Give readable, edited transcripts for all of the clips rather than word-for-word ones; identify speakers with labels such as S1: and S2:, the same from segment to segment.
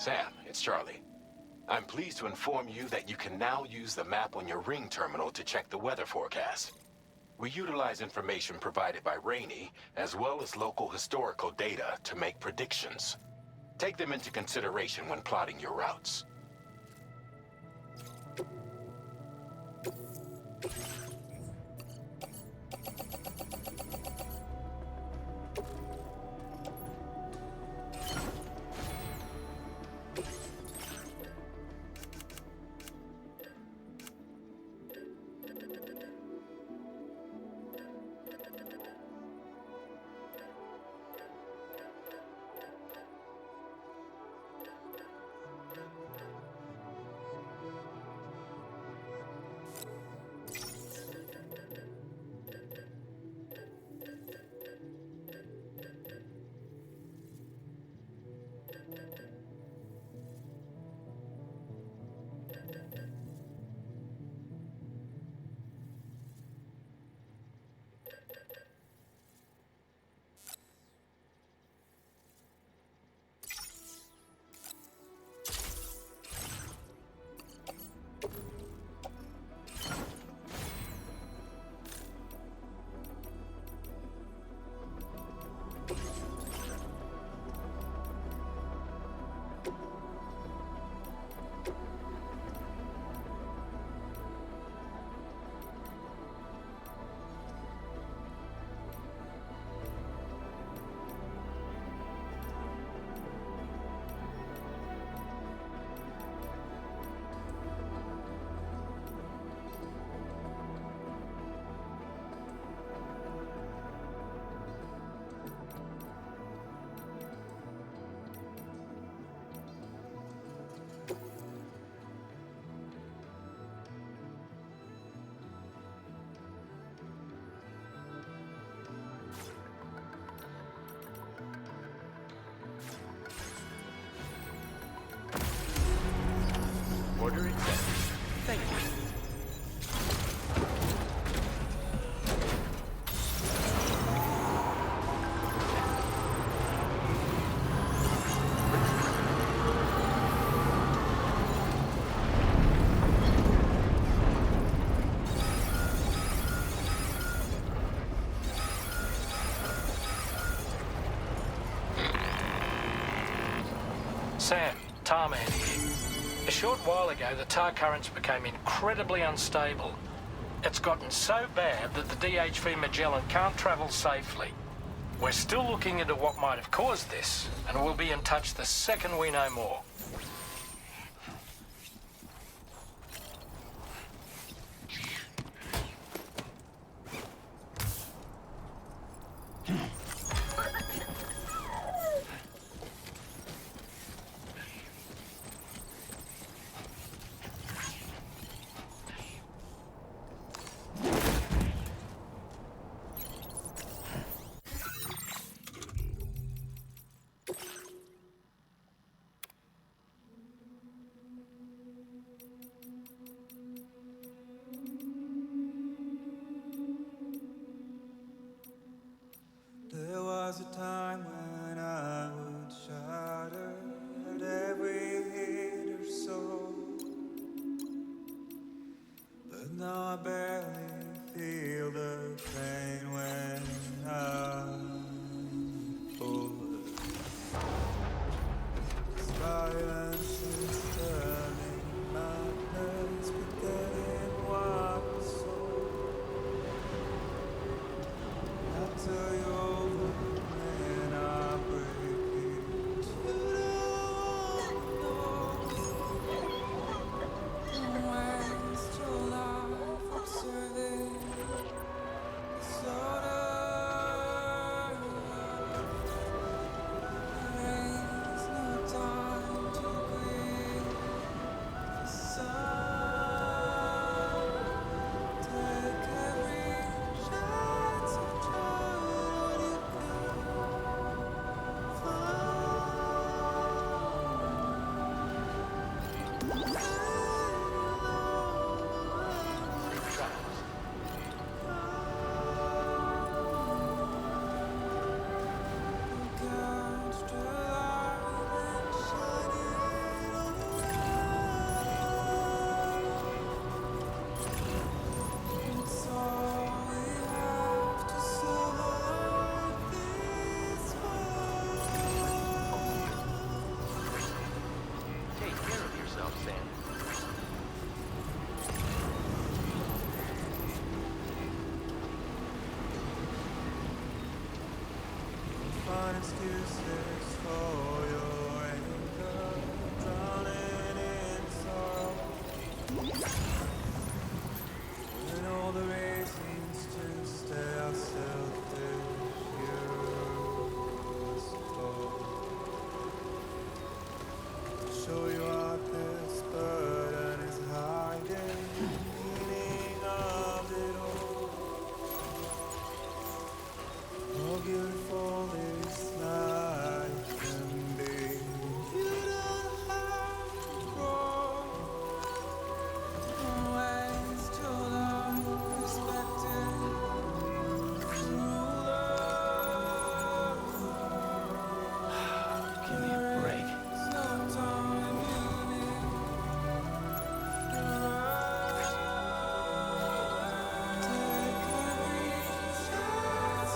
S1: Sam, it's Charlie. I'm pleased to inform you that you can now use the map on your Ring terminal to check the weather forecast. We utilize information provided by Rainey, as well as local historical data to make predictions. Take them into consideration when plotting your routes.
S2: Order accepted. Thank you.
S3: Sam, Tarman here. A short while ago, the tar currents became incredibly unstable. It's gotten so bad that the DHV Magellan can't travel safely. We're still looking into what might have caused this, and we'll be in touch the second we know more.
S2: Sam.
S4: Find excuses for your anger, drowning in sorrow. When all the reasons to stay are selfish, you suppose. Show you what this burden is hiding, the meaning of it all. How beautiful this life can be. You don't have to grow ways to love, respected, ruler.
S2: Give me a break.
S4: There's no time you need. Take every chance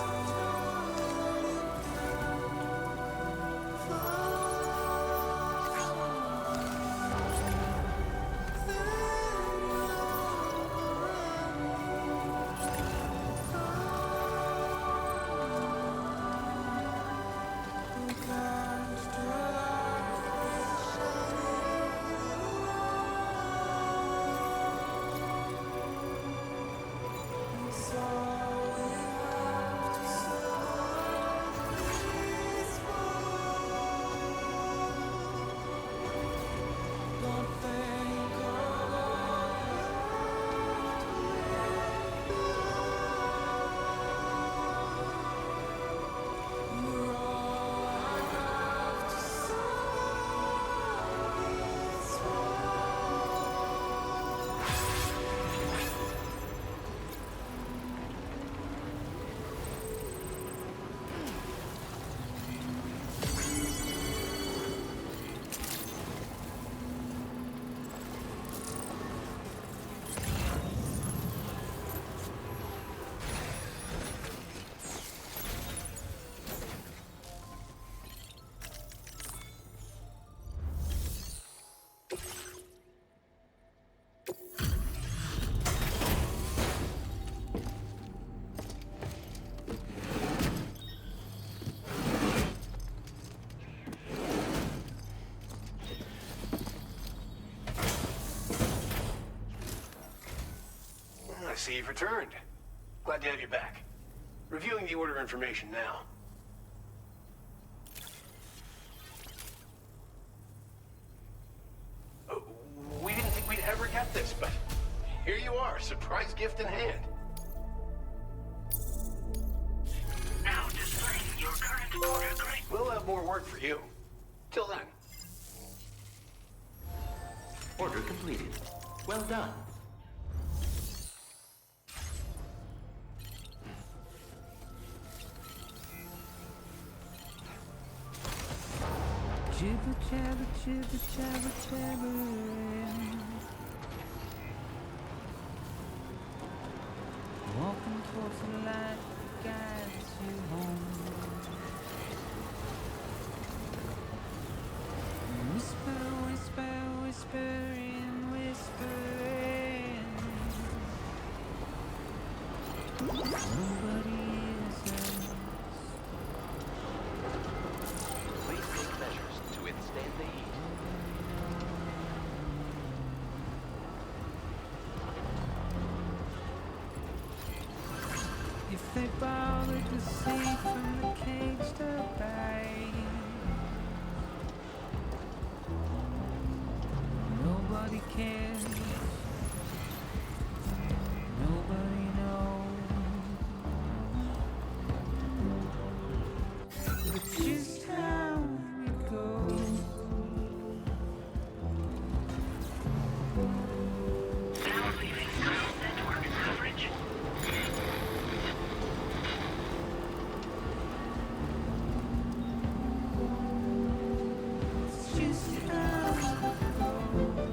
S4: and
S5: I see you've returned. Glad to have you back. Reviewing the order information now. We didn't think we'd ever get this, but here you are, surprise gift in hand.
S6: Now displaying your current order grade.
S5: We'll have more work for you. Till then.
S2: Order completed. Well done.
S4: jibber jabber, jibber jabber, jabbering. Walking towards the light guides you home. Whisper, whisper, whispering, whispering. Nobody is else.
S2: Please take measures to withstand the heat.
S4: If they bother to see from the cage to bite, nobody cares, nobody knows. But just how it goes.
S6: Now leaving ground network coverage.
S4: It's just how it goes.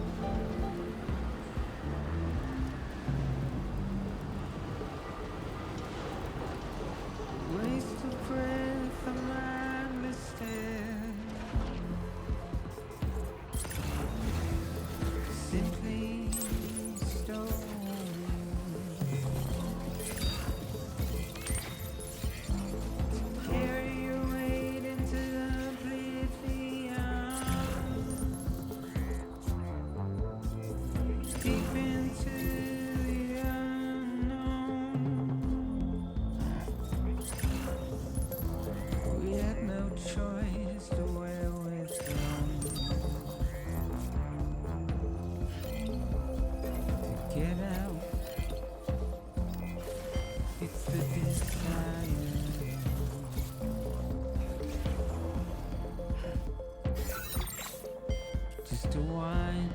S4: to wind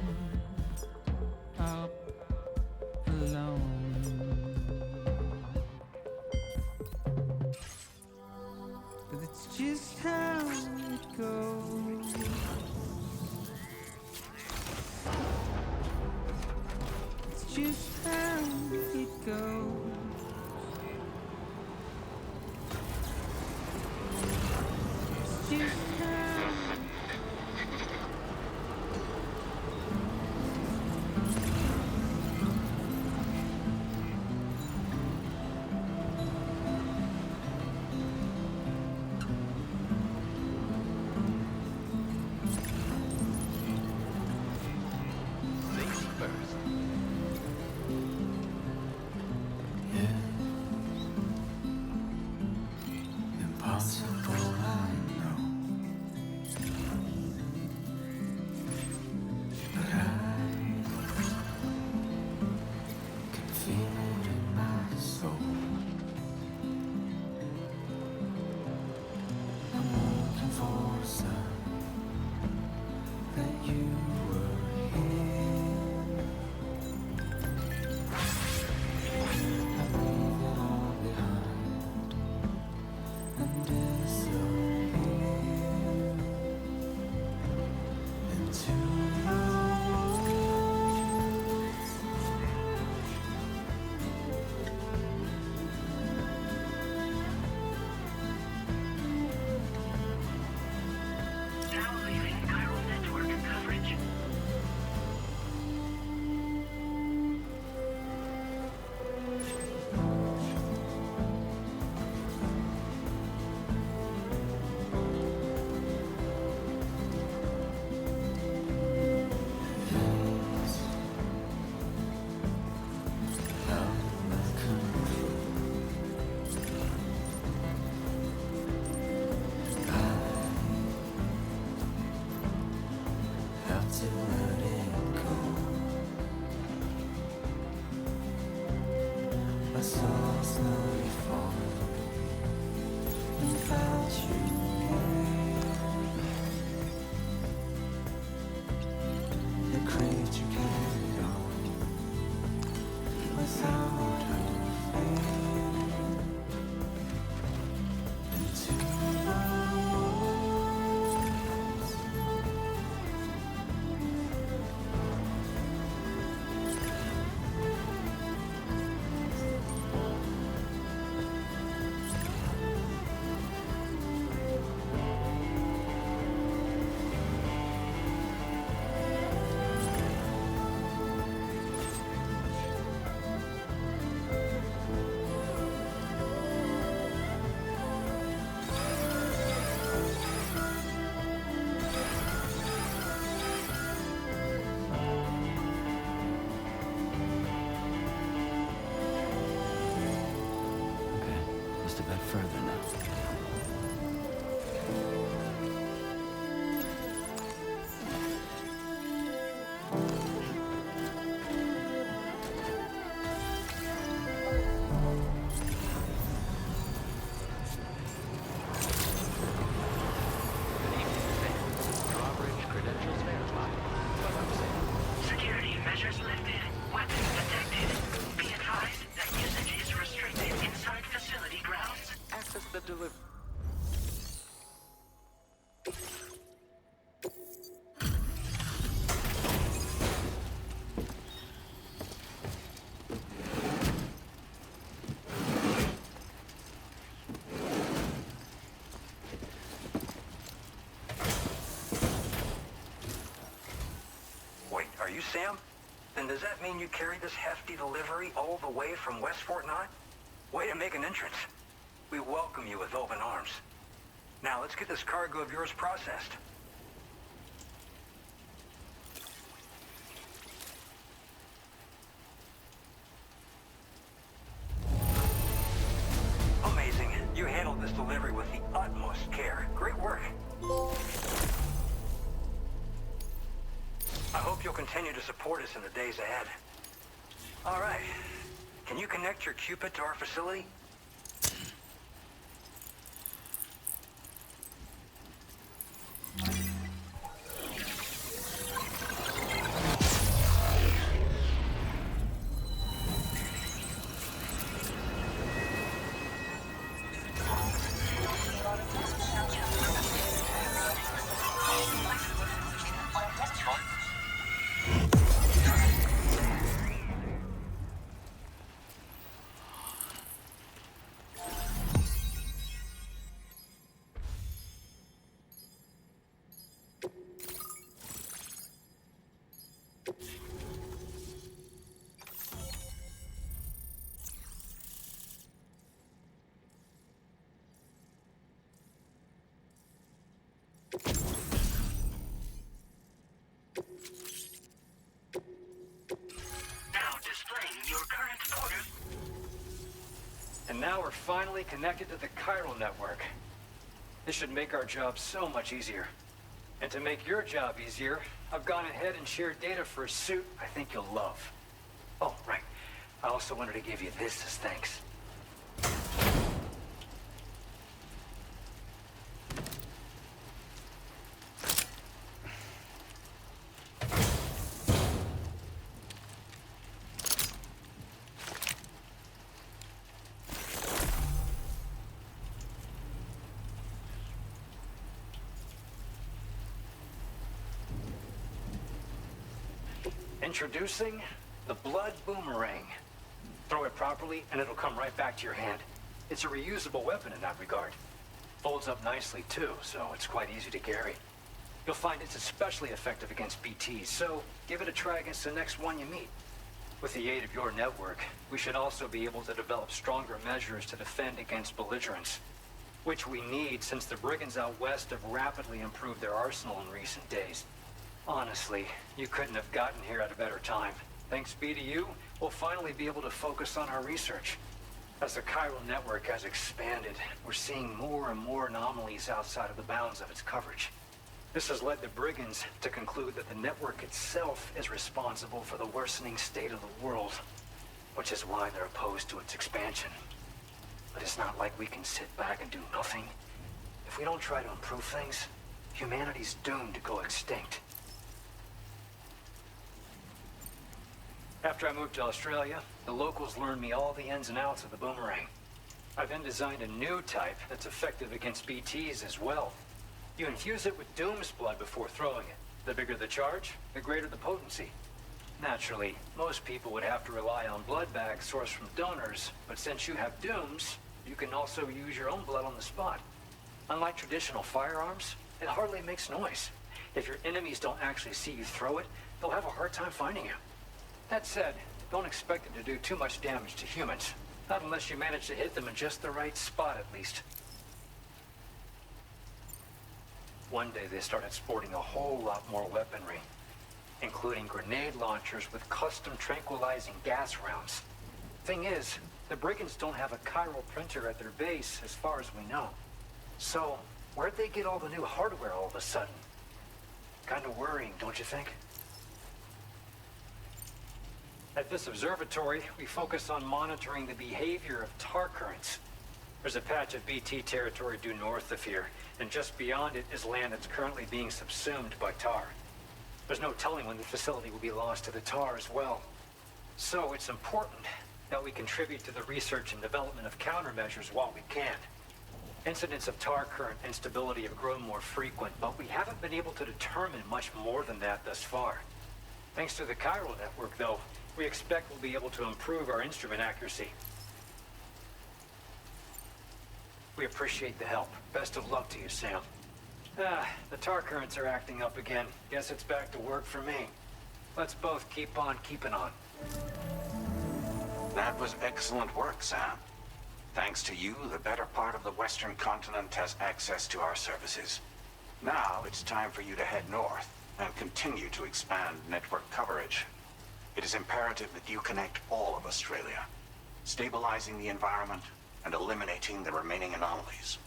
S4: up alone. But it's just how it goes. It's just how it goes. It's just how.
S2: Safety first.
S4: Impossible, I know. But I can feel it in my soul. I'm looking for a sign that you were here. I leave it all behind and disappear into the woods.
S6: Now leaving chiral network coverage.
S4: Have to let it go. My soul slowly falling without you here. The creature carried on without her fear into the woods. Okay, just a bit further now.
S2: Good evening, Sam. Drawbridge credentials verified. What up, Sam?
S6: Security measures lifted. Weapons detected. Be advised that usage is restricted inside facility grounds.
S2: Access the delivery.
S7: Wait, are you Sam? Then does that mean you carried this hefty delivery all the way from West Fort 9? Way to make an entrance. We welcome you with open arms. Now let's get this cargo of yours processed. Amazing. You handled this delivery with the utmost care. Great work. I hope you'll continue to support us in the days ahead. All right. Can you connect your Cupid to our facility? now we're finally connected to the chiral network. This should make our job so much easier. And to make your job easier, I've gone ahead and shared data for a suit I think you'll love. Oh, right. I also wanted to give you this as thanks. Introducing the Blood Boomerang. Throw it properly and it'll come right back to your hand. It's a reusable weapon in that regard. Folds up nicely too, so it's quite easy to carry. You'll find it's especially effective against BTs, so give it a try against the next one you meet. With the aid of your network, we should also be able to develop stronger measures to defend against belligerents, which we need since the brigands out west have rapidly improved their arsenal in recent days. Honestly, you couldn't have gotten here at a better time. Thanks be to you, we'll finally be able to focus on our research. As the chiral network has expanded, we're seeing more and more anomalies outside of the bounds of its coverage. This has led the brigands to conclude that the network itself is responsible for the worsening state of the world, which is why they're opposed to its expansion. But it's not like we can sit back and do nothing. If we don't try to improve things, humanity's doomed to go extinct. After I moved to Australia, the locals learned me all the ins and outs of the boomerang. I've then designed a new type that's effective against BTs as well. You infuse it with Doom's blood before throwing it. The bigger the charge, the greater the potency. Naturally, most people would have to rely on blood bags sourced from donors, but since you have Doom's, you can also use your own blood on the spot. Unlike traditional firearms, it hardly makes noise. If your enemies don't actually see you throw it, they'll have a hard time finding you. That said, don't expect it to do too much damage to humans. Not unless you manage to hit them in just the right spot, at least. One day they started sporting a whole lot more weaponry, including grenade launchers with custom tranquilizing gas rounds. Thing is, the brigands don't have a chiral printer at their base as far as we know. So, where'd they get all the new hardware all of a sudden? Kind of worrying, don't you think? At this observatory, we focus on monitoring the behavior of tar currents. There's a patch of BT territory due north of here, and just beyond it is land that's currently being subsumed by tar. There's no telling when the facility will be lost to the tar as well. So it's important that we contribute to the research and development of countermeasures while we can. Incidents of tar current instability have grown more frequent, but we haven't been able to determine much more than that thus far. Thanks to the chiral network, though, we expect we'll be able to improve our instrument accuracy. We appreciate the help. Best of luck to you, Sam. The tar currents are acting up again. Guess it's back to work for me. Let's both keep on keeping on.
S8: That was excellent work, Sam. Thanks to you, the better part of the Western continent has access to our services. Now it's time for you to head north and continue to expand network coverage. It is imperative that you connect all of Australia, stabilizing the environment and eliminating the remaining anomalies.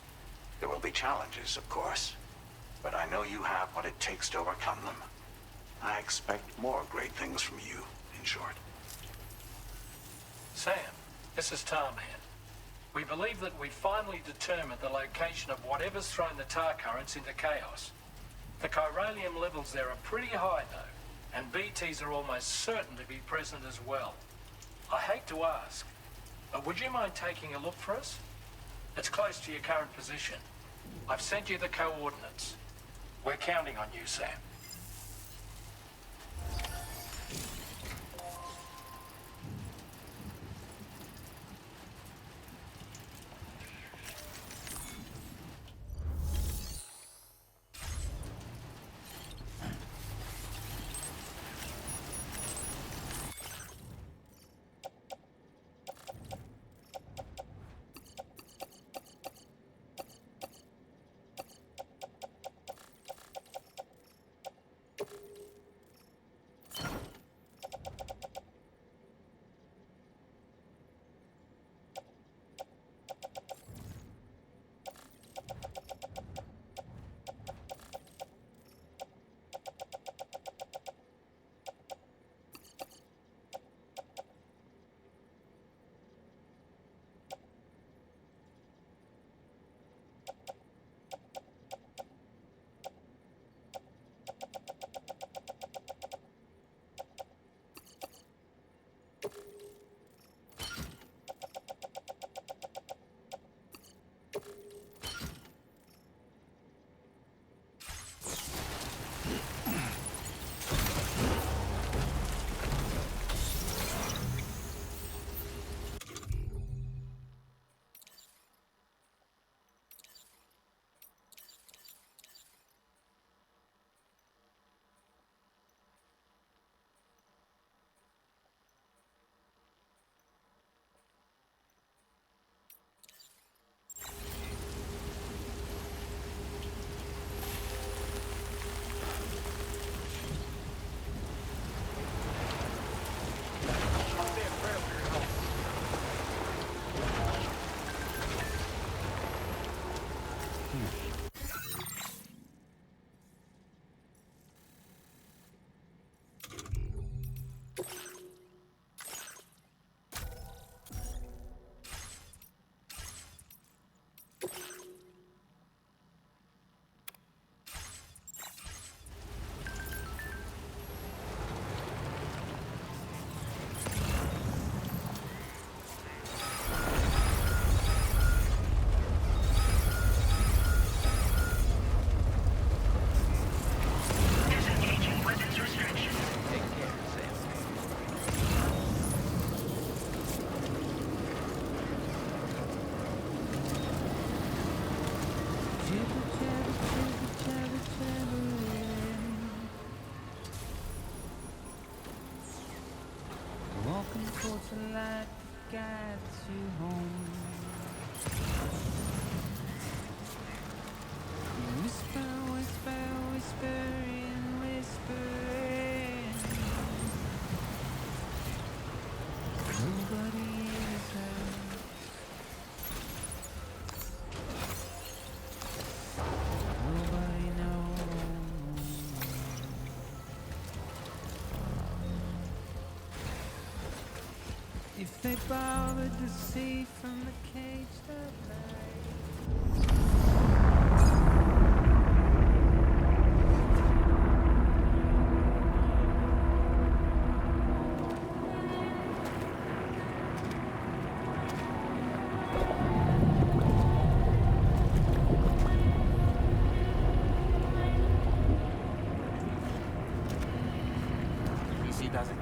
S8: There will be challenges, of course, but I know you have what it takes to overcome them. I expect more great things from you, in short.
S3: Sam, this is Tom here. We believe that we finally determined the location of whatever's thrown the tar currents into chaos. The chiralium levels there are pretty high, though, and BTs are almost certain to be present as well. I hate to ask, but would you mind taking a look for us? It's close to your current position. I've sent you the coordinates. We're counting on you, Sam.
S9: till I get you home. Whisper, whisper, whispering, whispering. Nobody is hurt. Nobody knows. If they bothered to see from the cage that night.
S10: PC does it.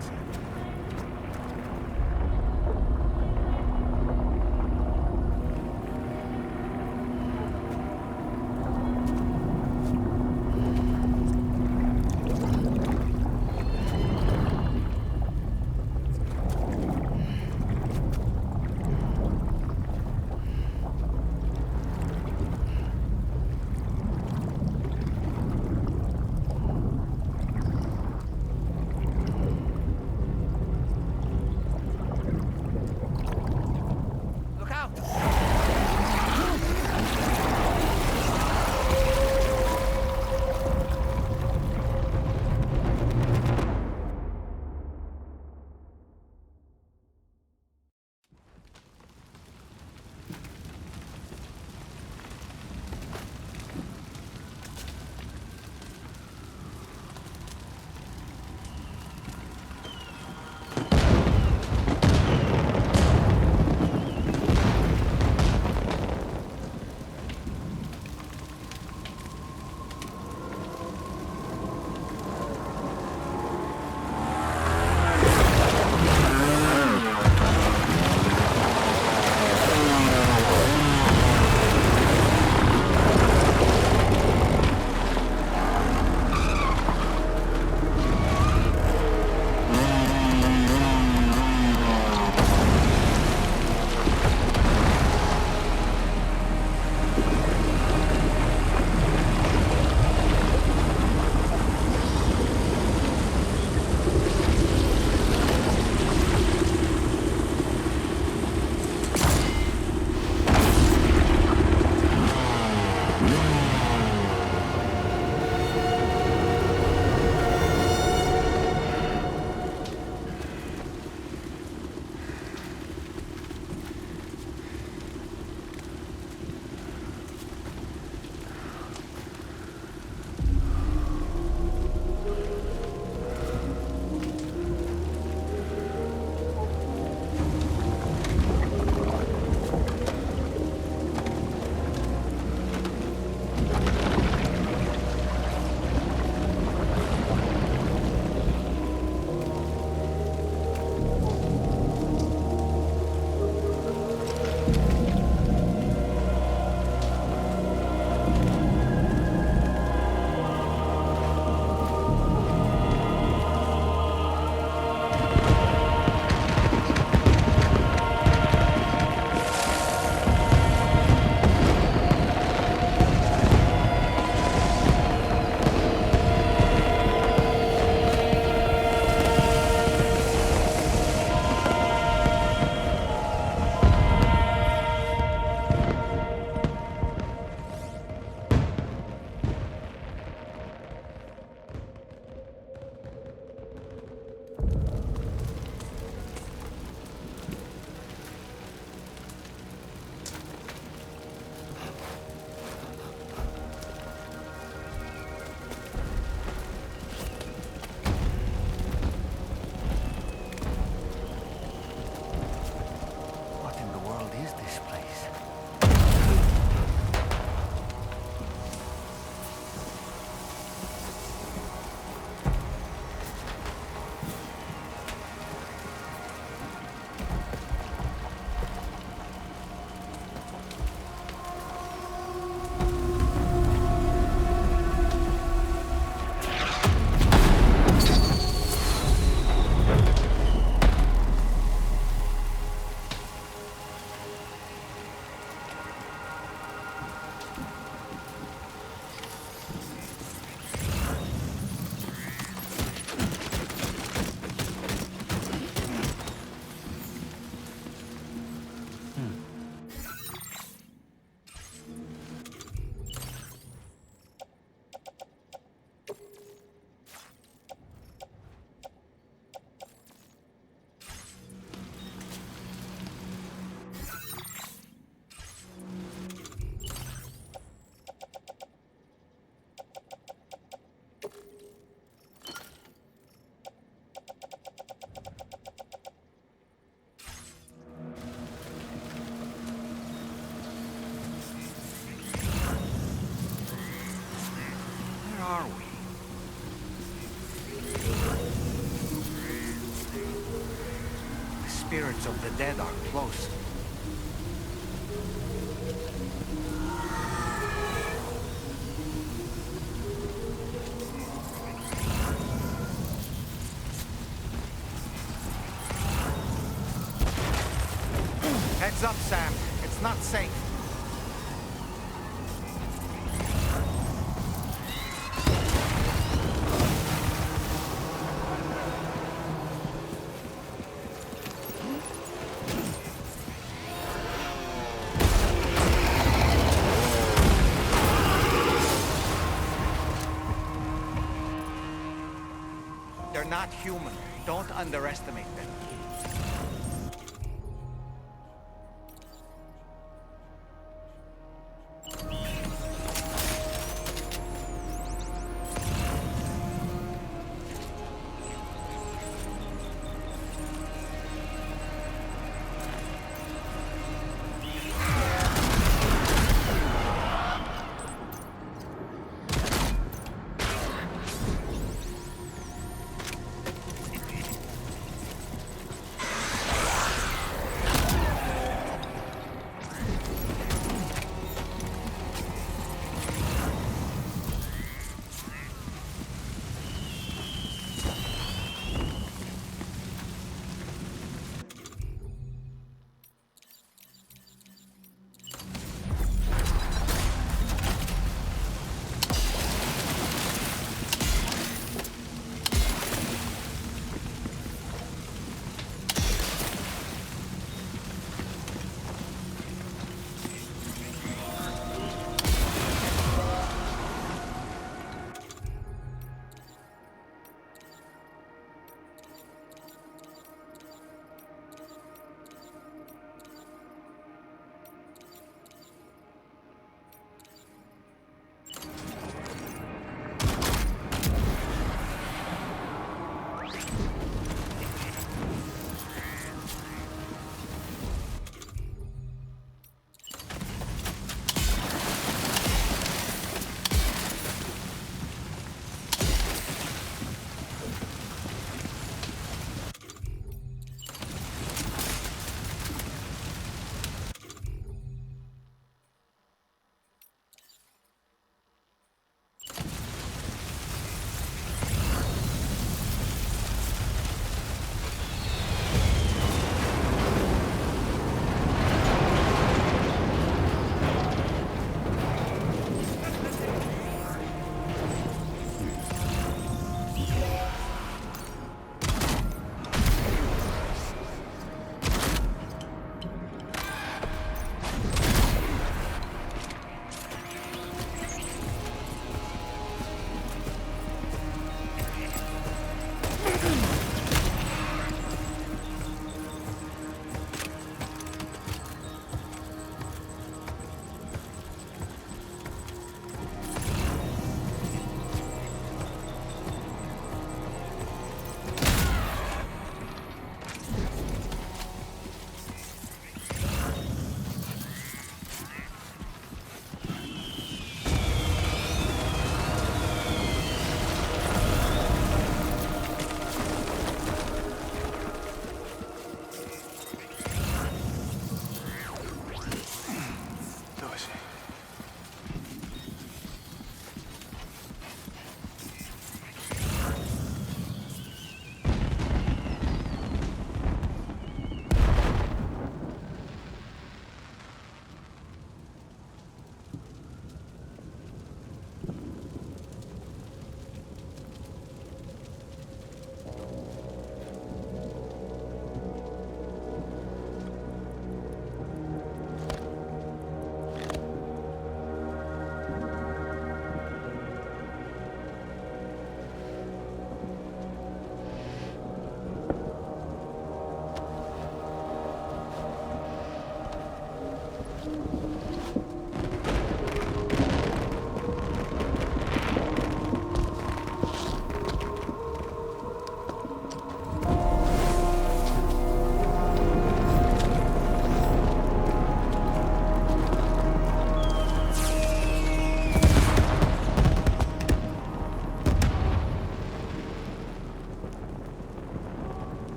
S10: spirits of the dead are close. Heads up, Sam. It's not safe. They're not human. Don't underestimate them.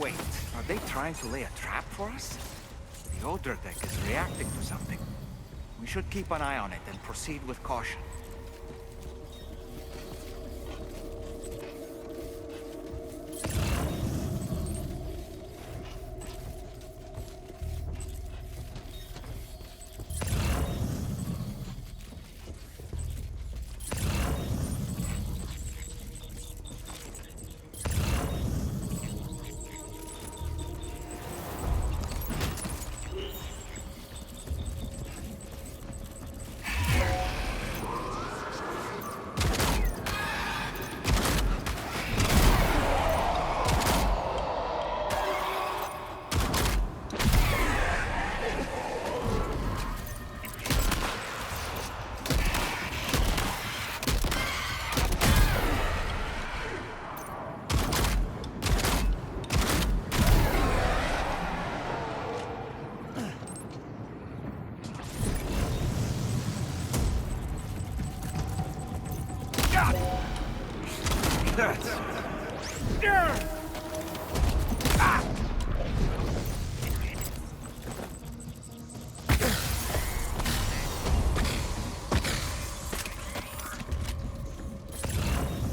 S10: Wait, are they trying to lay a trap for us? The Odra deck is reacting to something. We should keep an eye on it and proceed with caution.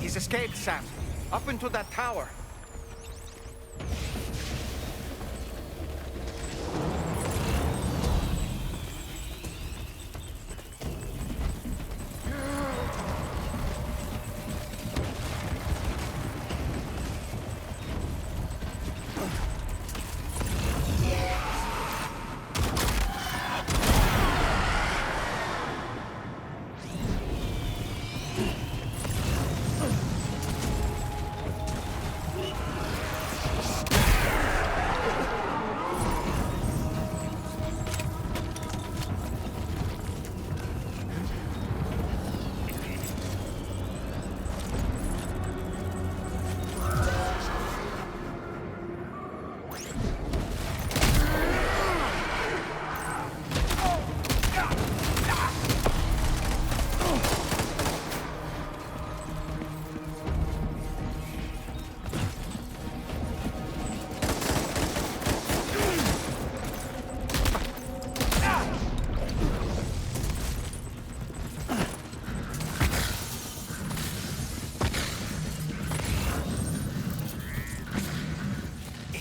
S10: He's escaped, Sam. Up into that tower.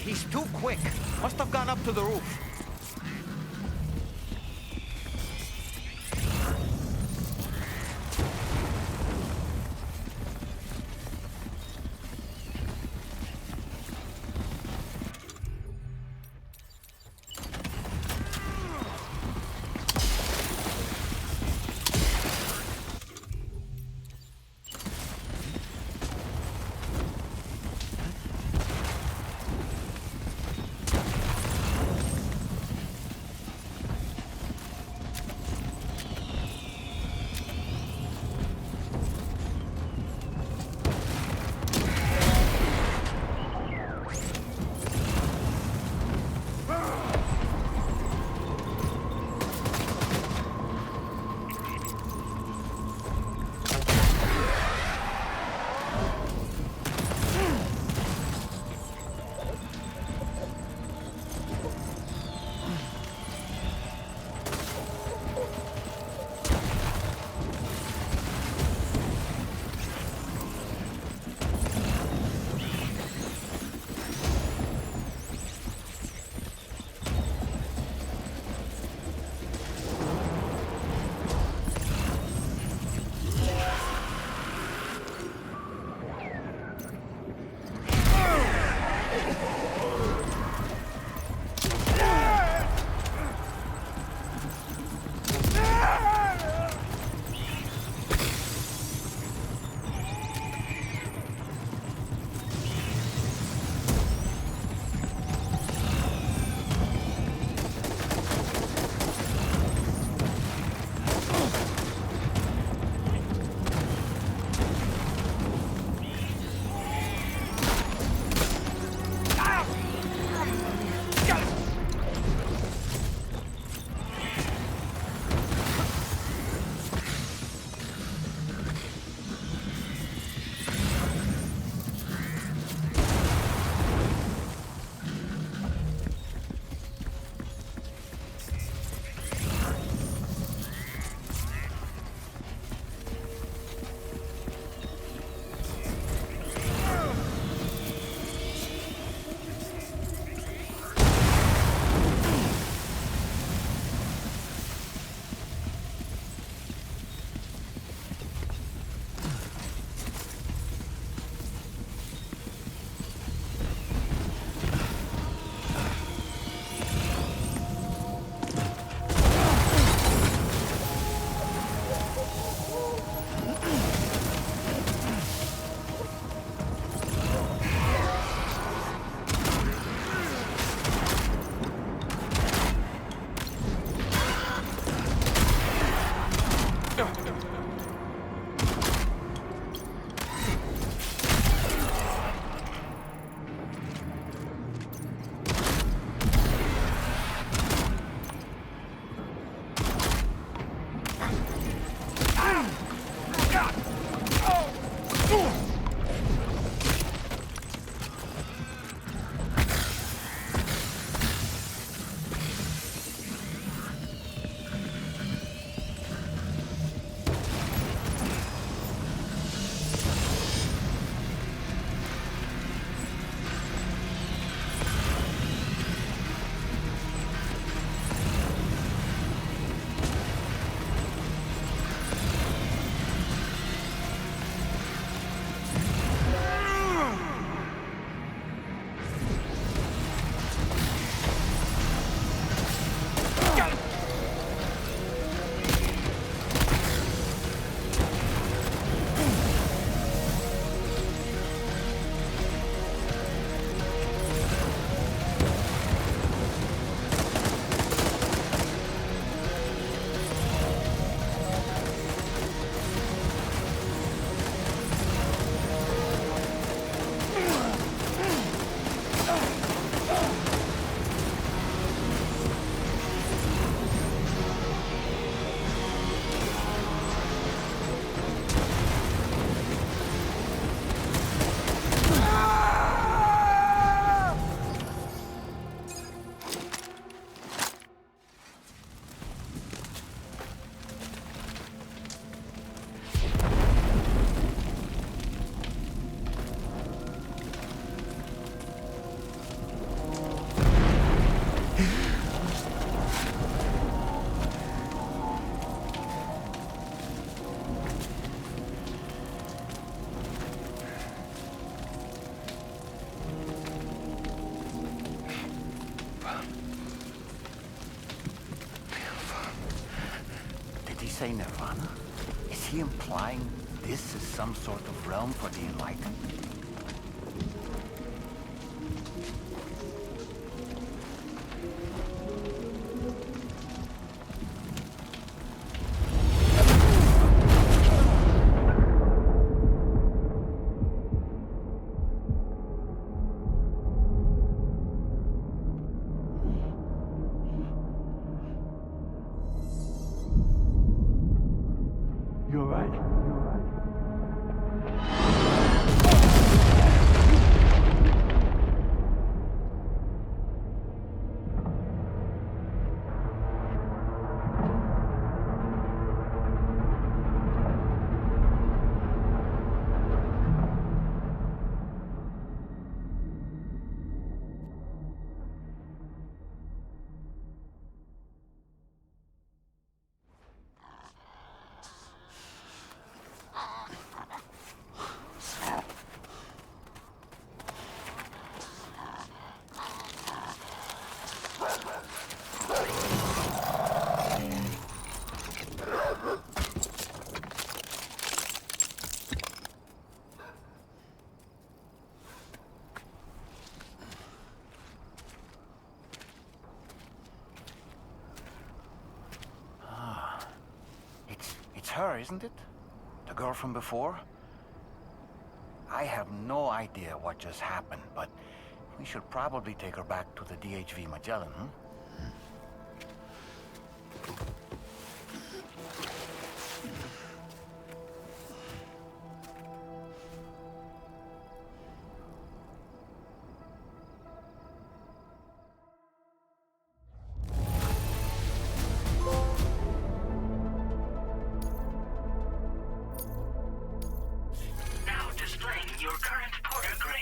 S10: He's too quick. Must have gone up to the roof. say Nirvana? Is he implying this is some sort of realm for the enlightened?
S11: You're right.
S10: It's her, isn't it? The girl from before? I have no idea what just happened, but we should probably take her back to the DHV Magellan, hmm?
S6: Now displaying your current porter grade.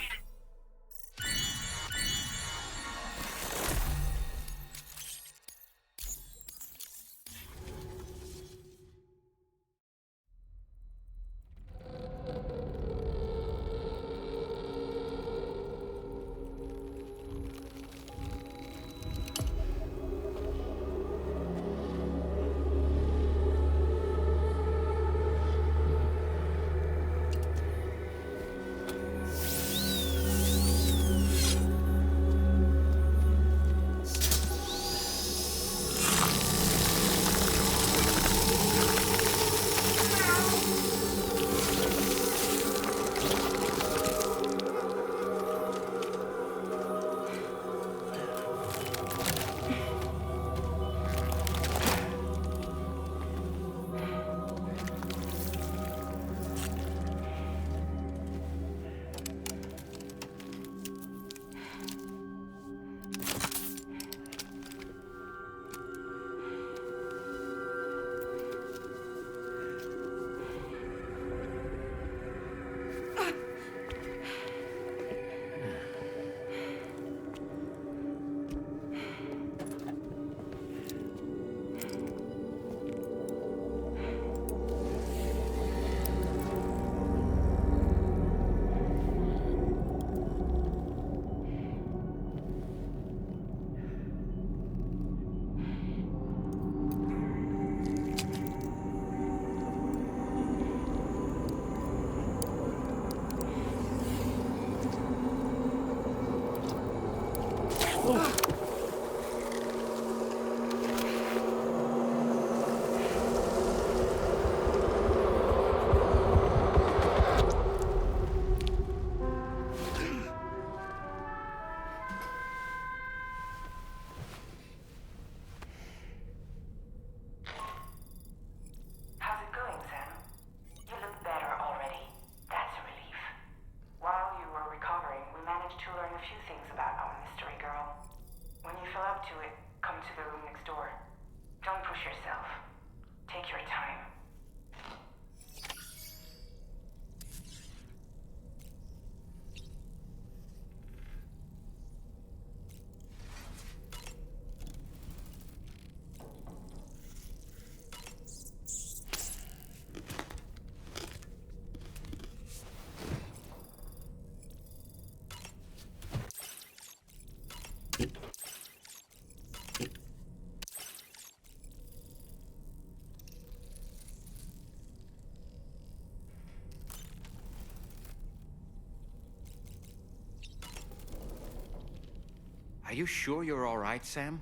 S10: Are you sure you're all right, Sam?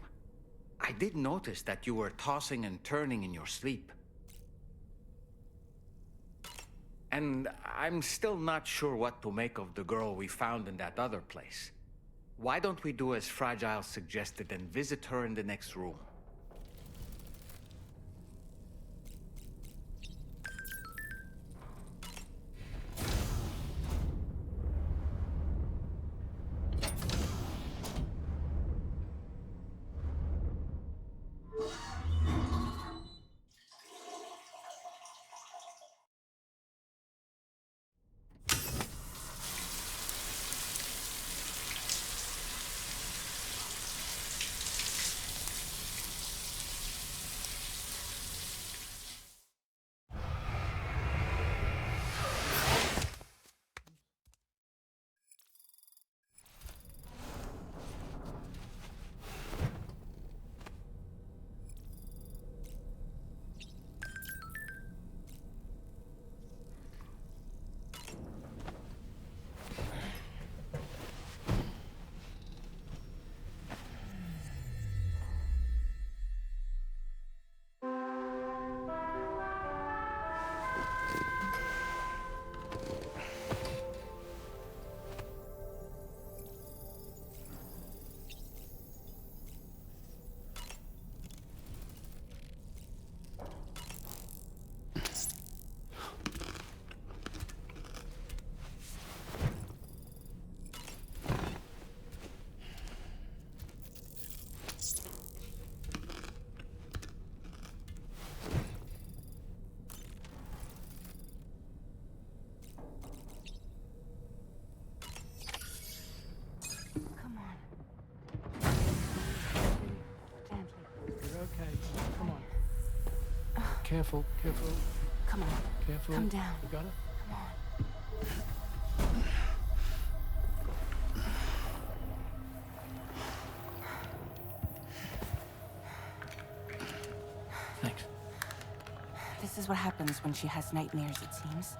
S10: I did notice that you were tossing and turning in your sleep. And I'm still not sure what to make of the girl we found in that other place. Why don't we do as Fragile suggested and visit her in the next room?
S9: Come on. Gently.
S3: You're okay. Come on. Careful, careful,
S9: Come on.
S3: careful.
S9: Come down.
S3: You got it?
S9: Come on.
S3: Thanks.
S9: This is what happens when she has nightmares, it seems.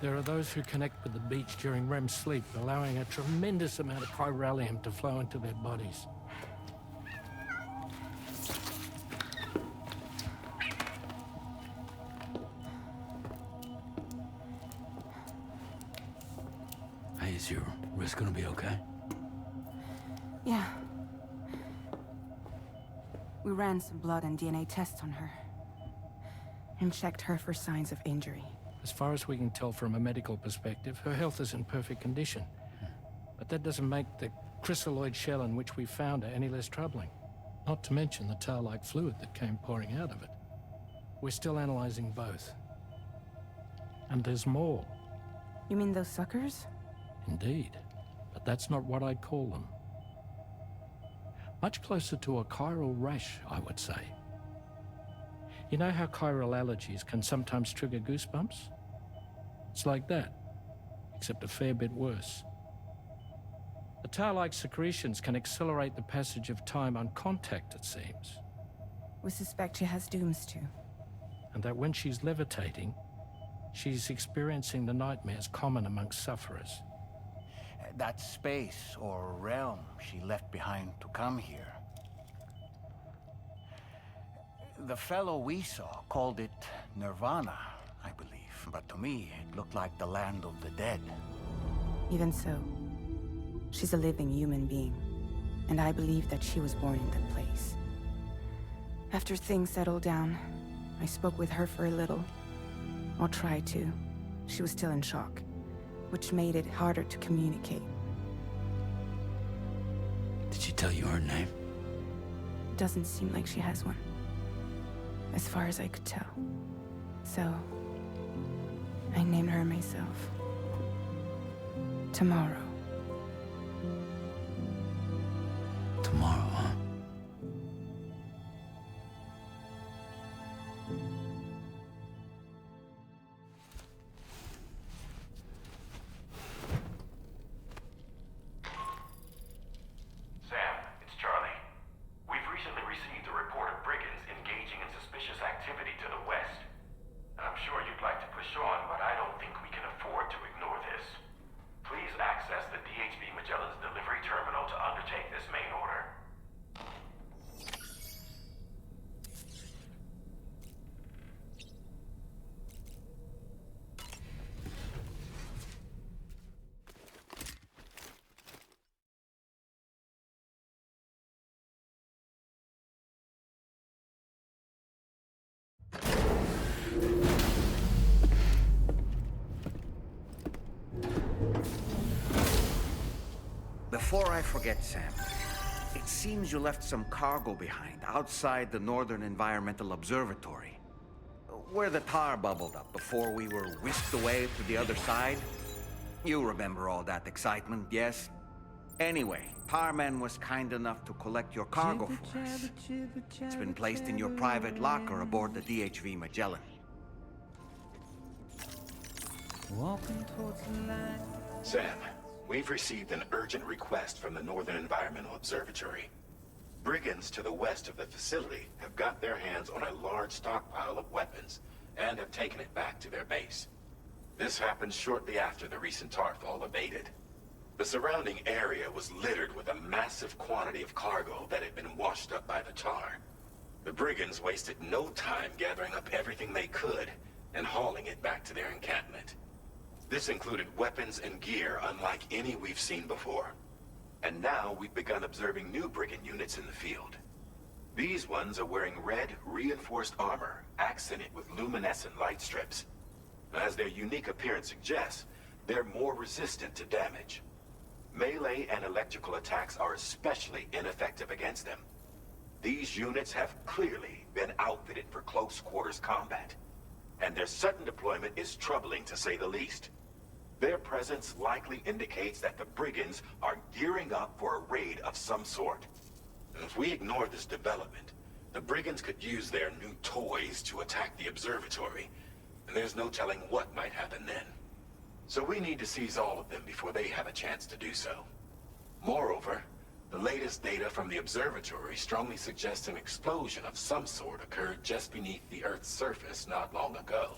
S3: There are those who connect with the beach during REM sleep, allowing a tremendous amount of chiralium to flow into their bodies.
S2: Hey, is your wrist gonna be okay?
S9: Yeah. We ran some blood and DNA tests on her. And checked her for signs of injury.
S3: As far as we can tell from a medical perspective, her health is in perfect condition. But that doesn't make the chrysaloid shell in which we found her any less troubling. Not to mention the tar-like fluid that came pouring out of it. We're still analyzing both. And there's more.
S9: You mean those suckers?
S3: Indeed. But that's not what I'd call them. Much closer to a chiral rash, I would say. You know how chiral allergies can sometimes trigger goosebumps? It's like that, except a fair bit worse. The tar-like secretions can accelerate the passage of time on contact, it seems.
S9: We suspect she has dooms too.
S3: And that when she's levitating, she's experiencing the nightmares common amongst sufferers.
S10: That space or realm she left behind to come here. The fellow we saw called it Nirvana, I believe. But to me, it looked like the land of the dead.
S9: Even so, she's a living human being. And I believe that she was born in that place. After things settled down, I spoke with her for a little. Or tried to. She was still in shock, which made it harder to communicate.
S2: Did she tell you her name?
S9: Doesn't seem like she has one. As far as I could tell. So, I named her myself. Tomorrow.
S2: Tomorrow, huh?
S1: Sam, it's Charlie. We've recently received a report of brigands engaging in suspicious activity to the west. I'm sure you'd like to push on, but I don't think we can afford to ignore this. Please access the
S10: Before I forget, Sam, it seems you left some cargo behind outside the Northern Environmental Observatory, where the tar bubbled up before we were whisked away to the other side. You remember all that excitement, yes? Anyway, Tarman was kind enough to collect your cargo for us. It's been placed in your private locker aboard the DHV Magellan.
S4: Walking towards the light.
S1: Sam, we've received an urgent request from the Northern Environmental Observatory. Brigands to the west of the facility have got their hands on a large stockpile of weapons and have taken it back to their base. This happened shortly after the recent Tarfall abated. The surrounding area was littered with a massive quantity of cargo that had been washed up by the tar. The brigands wasted no time gathering up everything they could and hauling it back to their encampment. This included weapons and gear unlike any we've seen before. And now we've begun observing new brigand units in the field. These ones are wearing red, reinforced armor, accented with luminescent light strips. As their unique appearance suggests, they're more resistant to damage. Melee and electrical attacks are especially ineffective against them. These units have clearly been outfitted for close quarters combat, and their sudden deployment is troubling to say the least. Their presence likely indicates that the brigands are gearing up for a raid of some sort. If we ignore this development, the brigands could use their new toys to attack the observatory, and there's no telling what might happen then. So we need to seize all of them before they have a chance to do so. Moreover, the latest data from the observatory strongly suggests an explosion of some sort occurred just beneath the Earth's surface not long ago.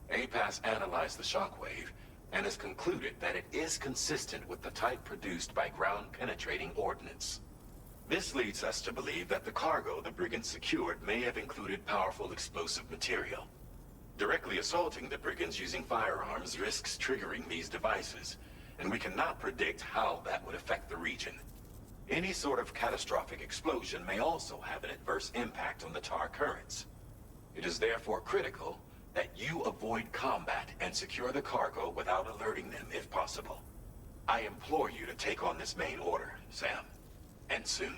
S1: APAS analyzed the shockwave and has concluded that it is consistent with the type produced by ground-penetrating ordnance. This leads us to believe that the cargo the brigands secured may have included powerful explosive material. Directly assaulting the brigands using firearms risks triggering these devices, and we cannot predict how that would affect the region. Any sort of catastrophic explosion may also have an adverse impact on the tar currents. It is therefore critical that you avoid combat and secure the cargo without alerting them if possible. I implore you to take on this main order, Sam, and soon.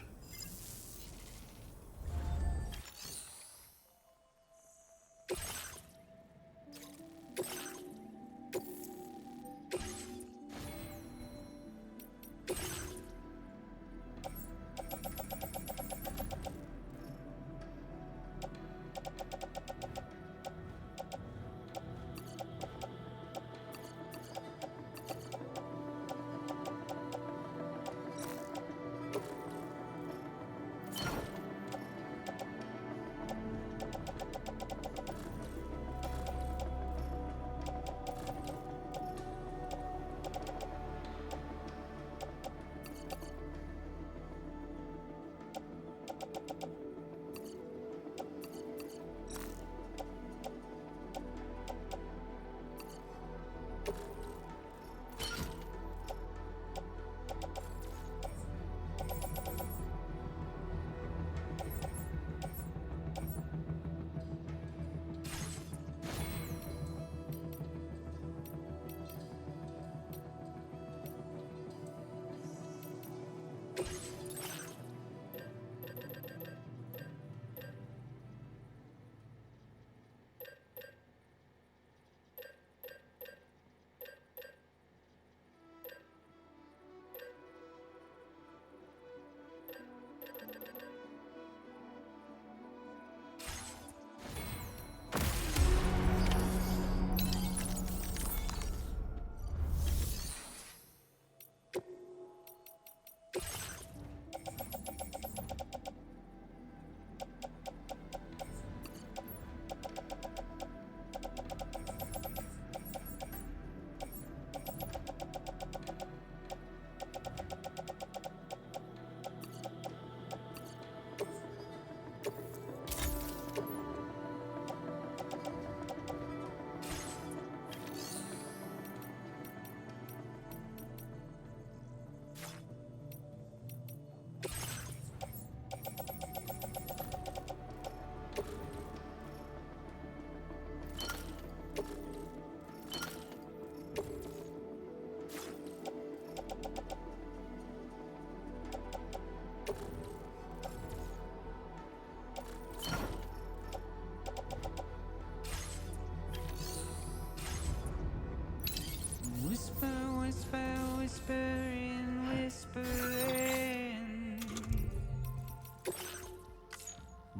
S4: voice fell whispering, whispering.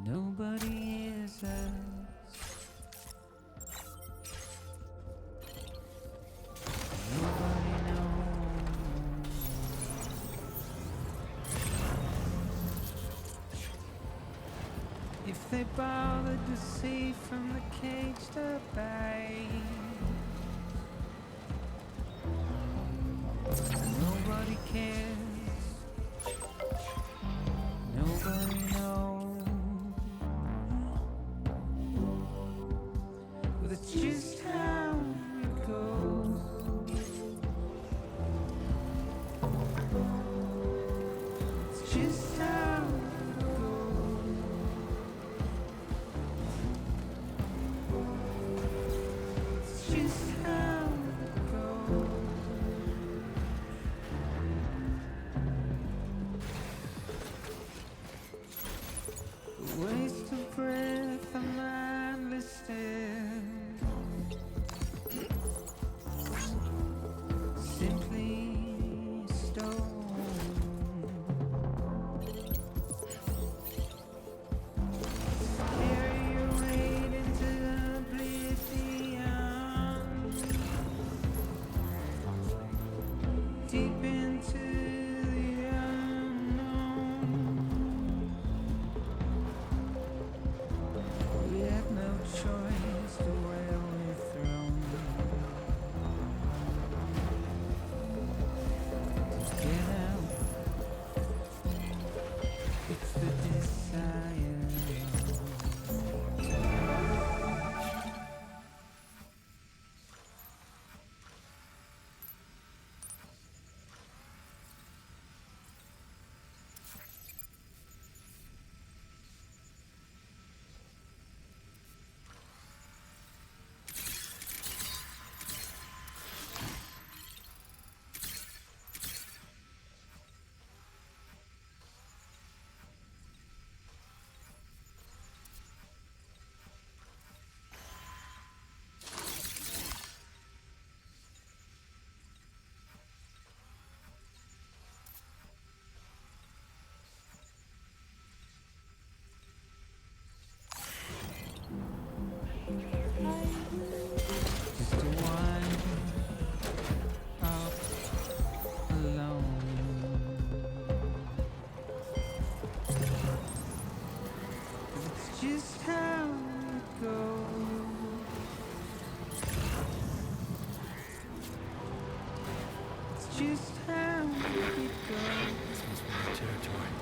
S4: Nobody hears us. Nobody knows. If they bothered to see from the caged up eyes, nobody cares. Nobody knows. But it's just how it goes. It's just how it goes. It's just how it goes. A waste of breath, a mindless stare. Simply stone. Carry your weight into oblivion. Deep into the unknown. We have no choice to where we're thrown. Get out. It's the desire. Just a wind up alone. It's just how it goes. It's just how it goes.
S3: This must be the territory.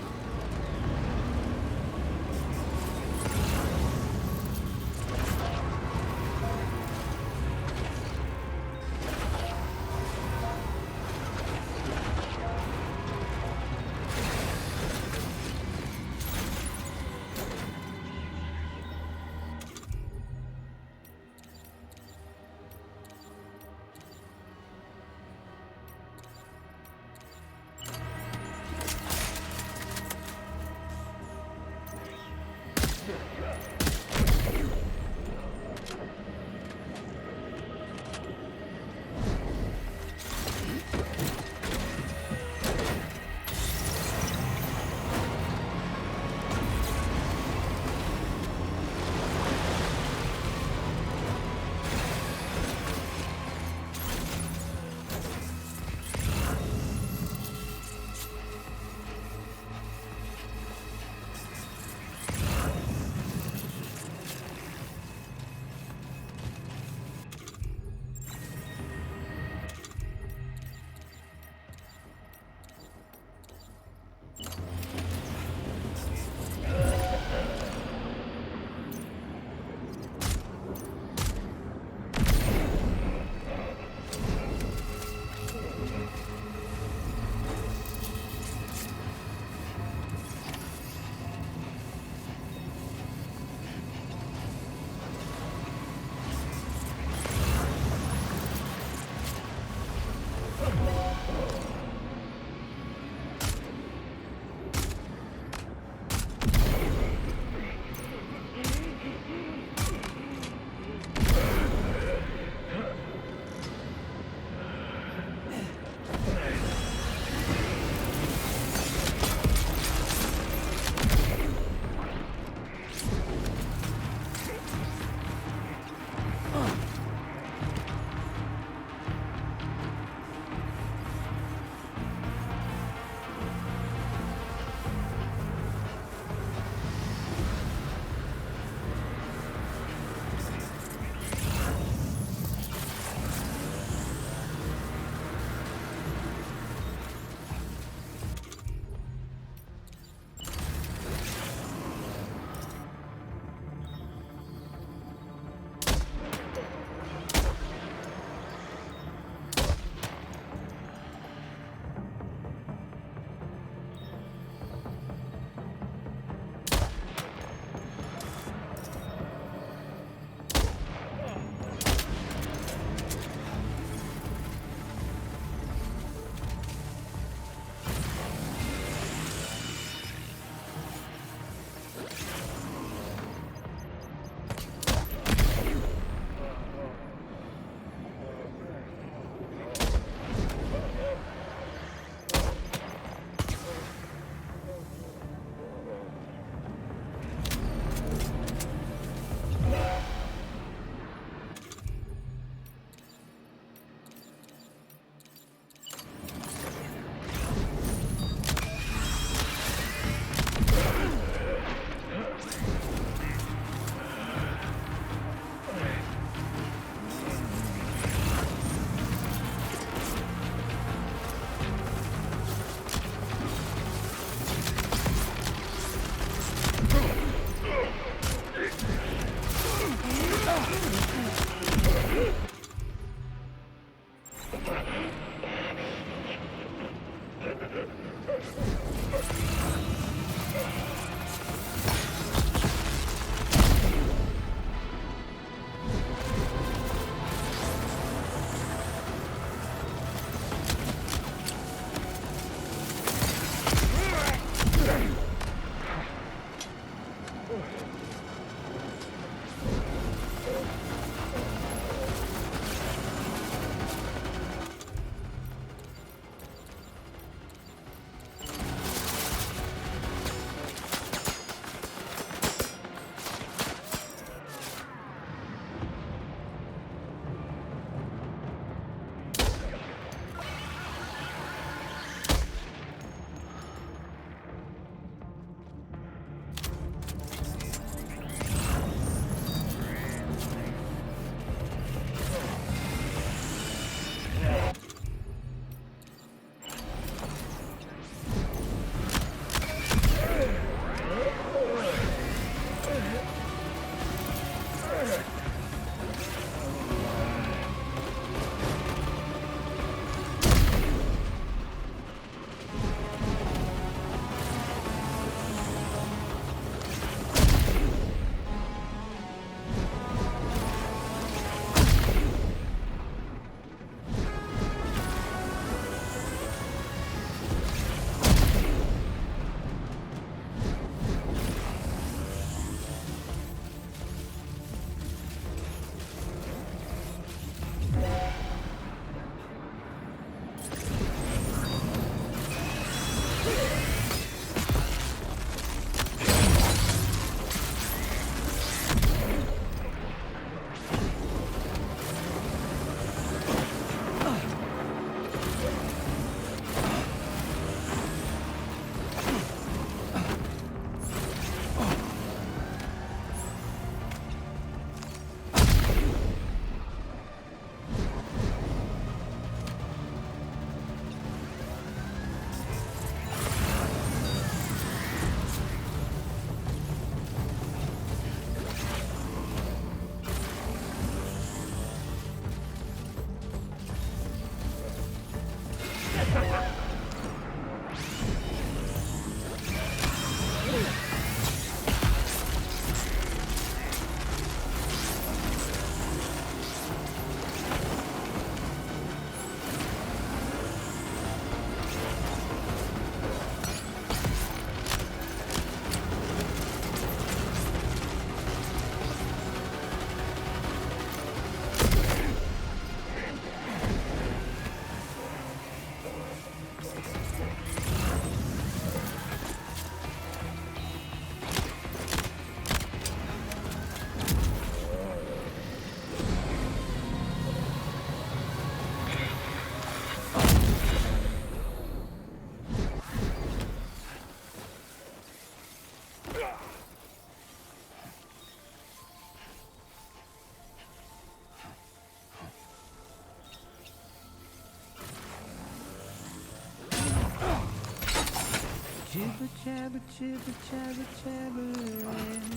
S4: Jibber jabber, jibber jabber, jabbering.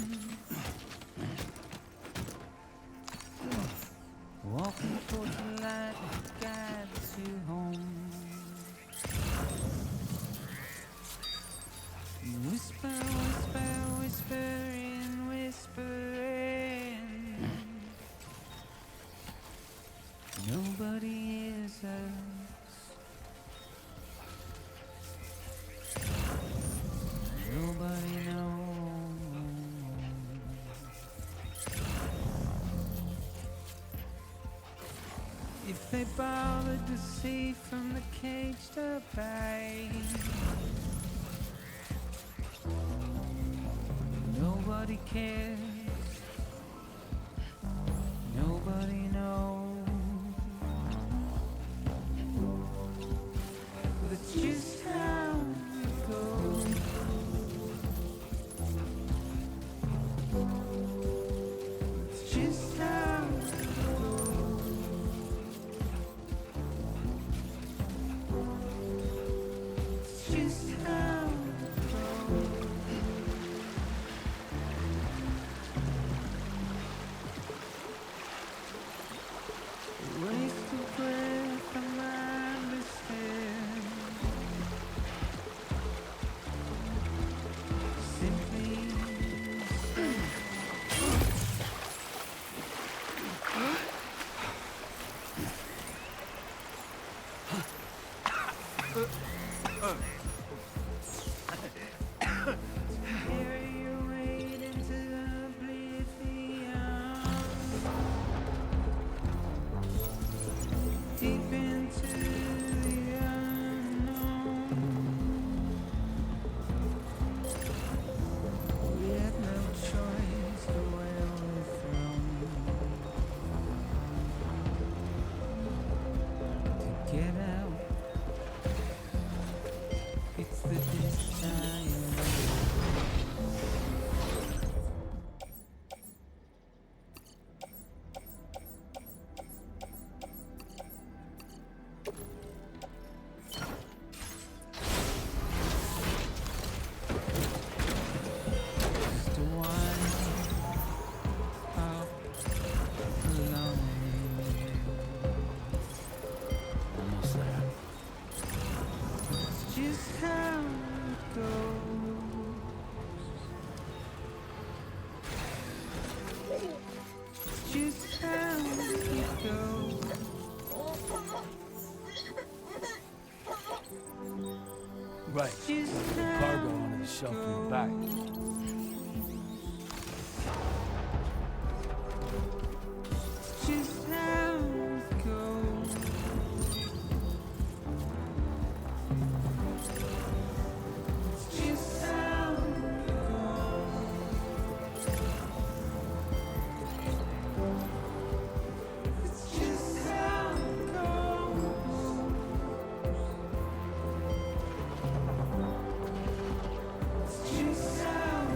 S4: Walking towards the light that guides you home. Whisper, whisper, whispering, whispering. Nobody hears us. Nobody knows. If they bothered to see from the cage to bay, nobody cares. Nobody knows. But it's just how it goes. It's just how it goes. It's just how it goes. Waste of breath, I understand. Simply say. Carry your weight into the oblivion. Deep into the unknown. We had no choice to where we're thrown. To get out, it's the desire. Just a wind up alone. Almost there. It's just how it goes. It's just how it goes.
S11: Right.
S4: Just
S11: Cargo on the shelf in the back.
S4: It's just how it goes. It's just how it goes. It's just how it goes. It's just how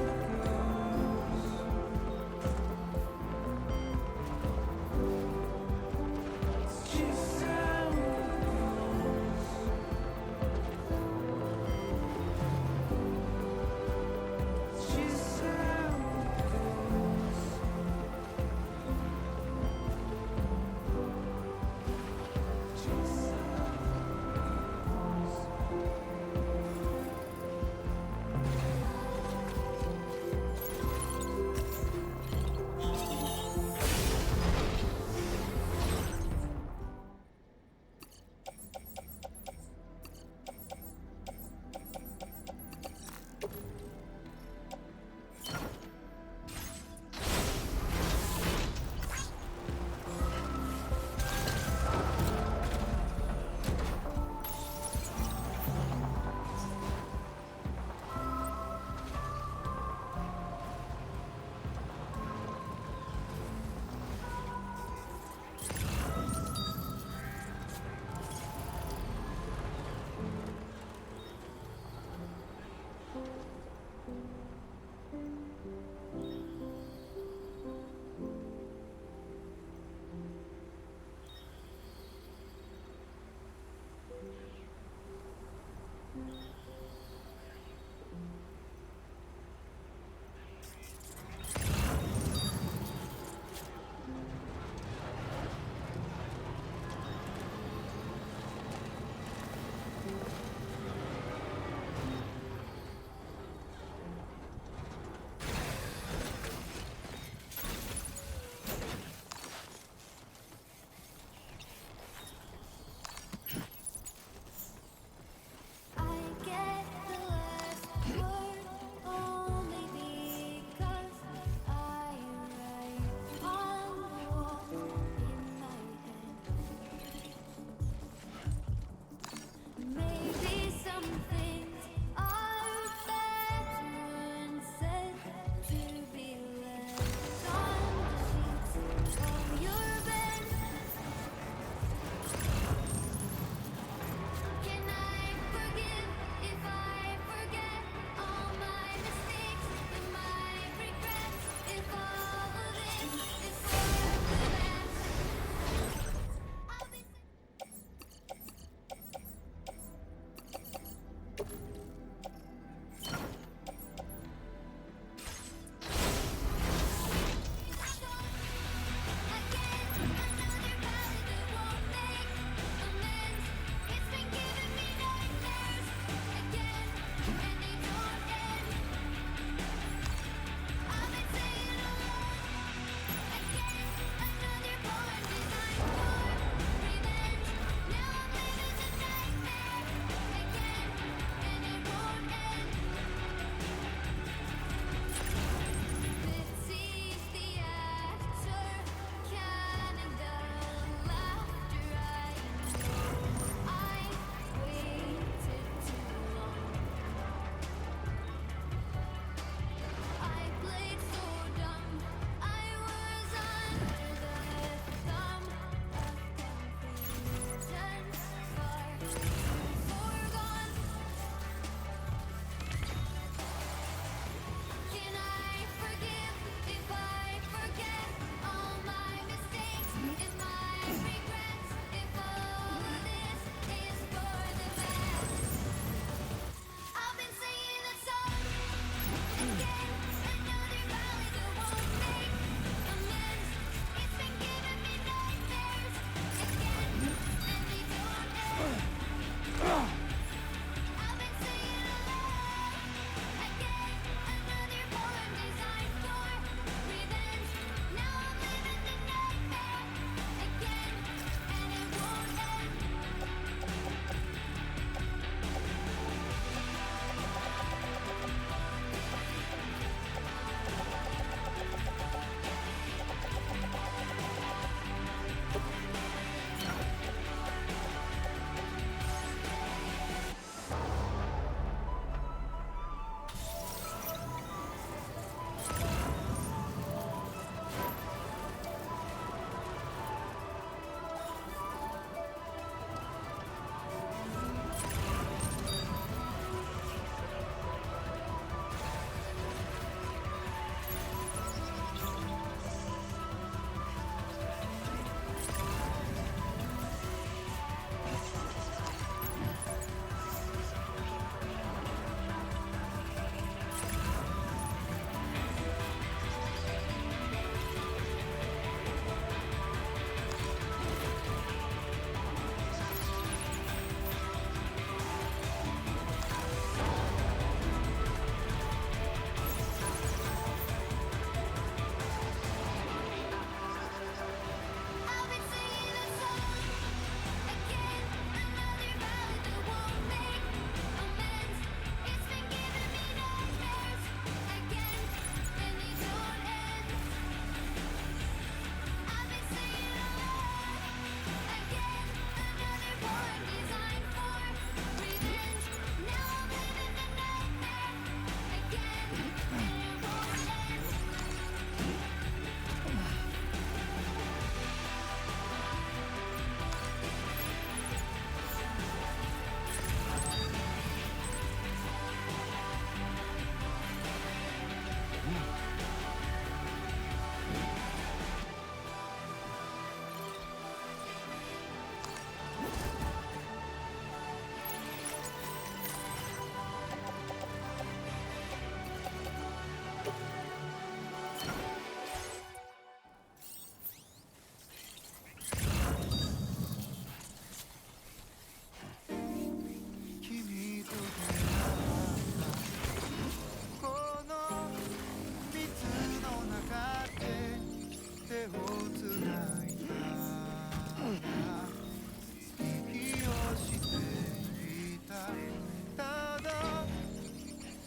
S4: ただ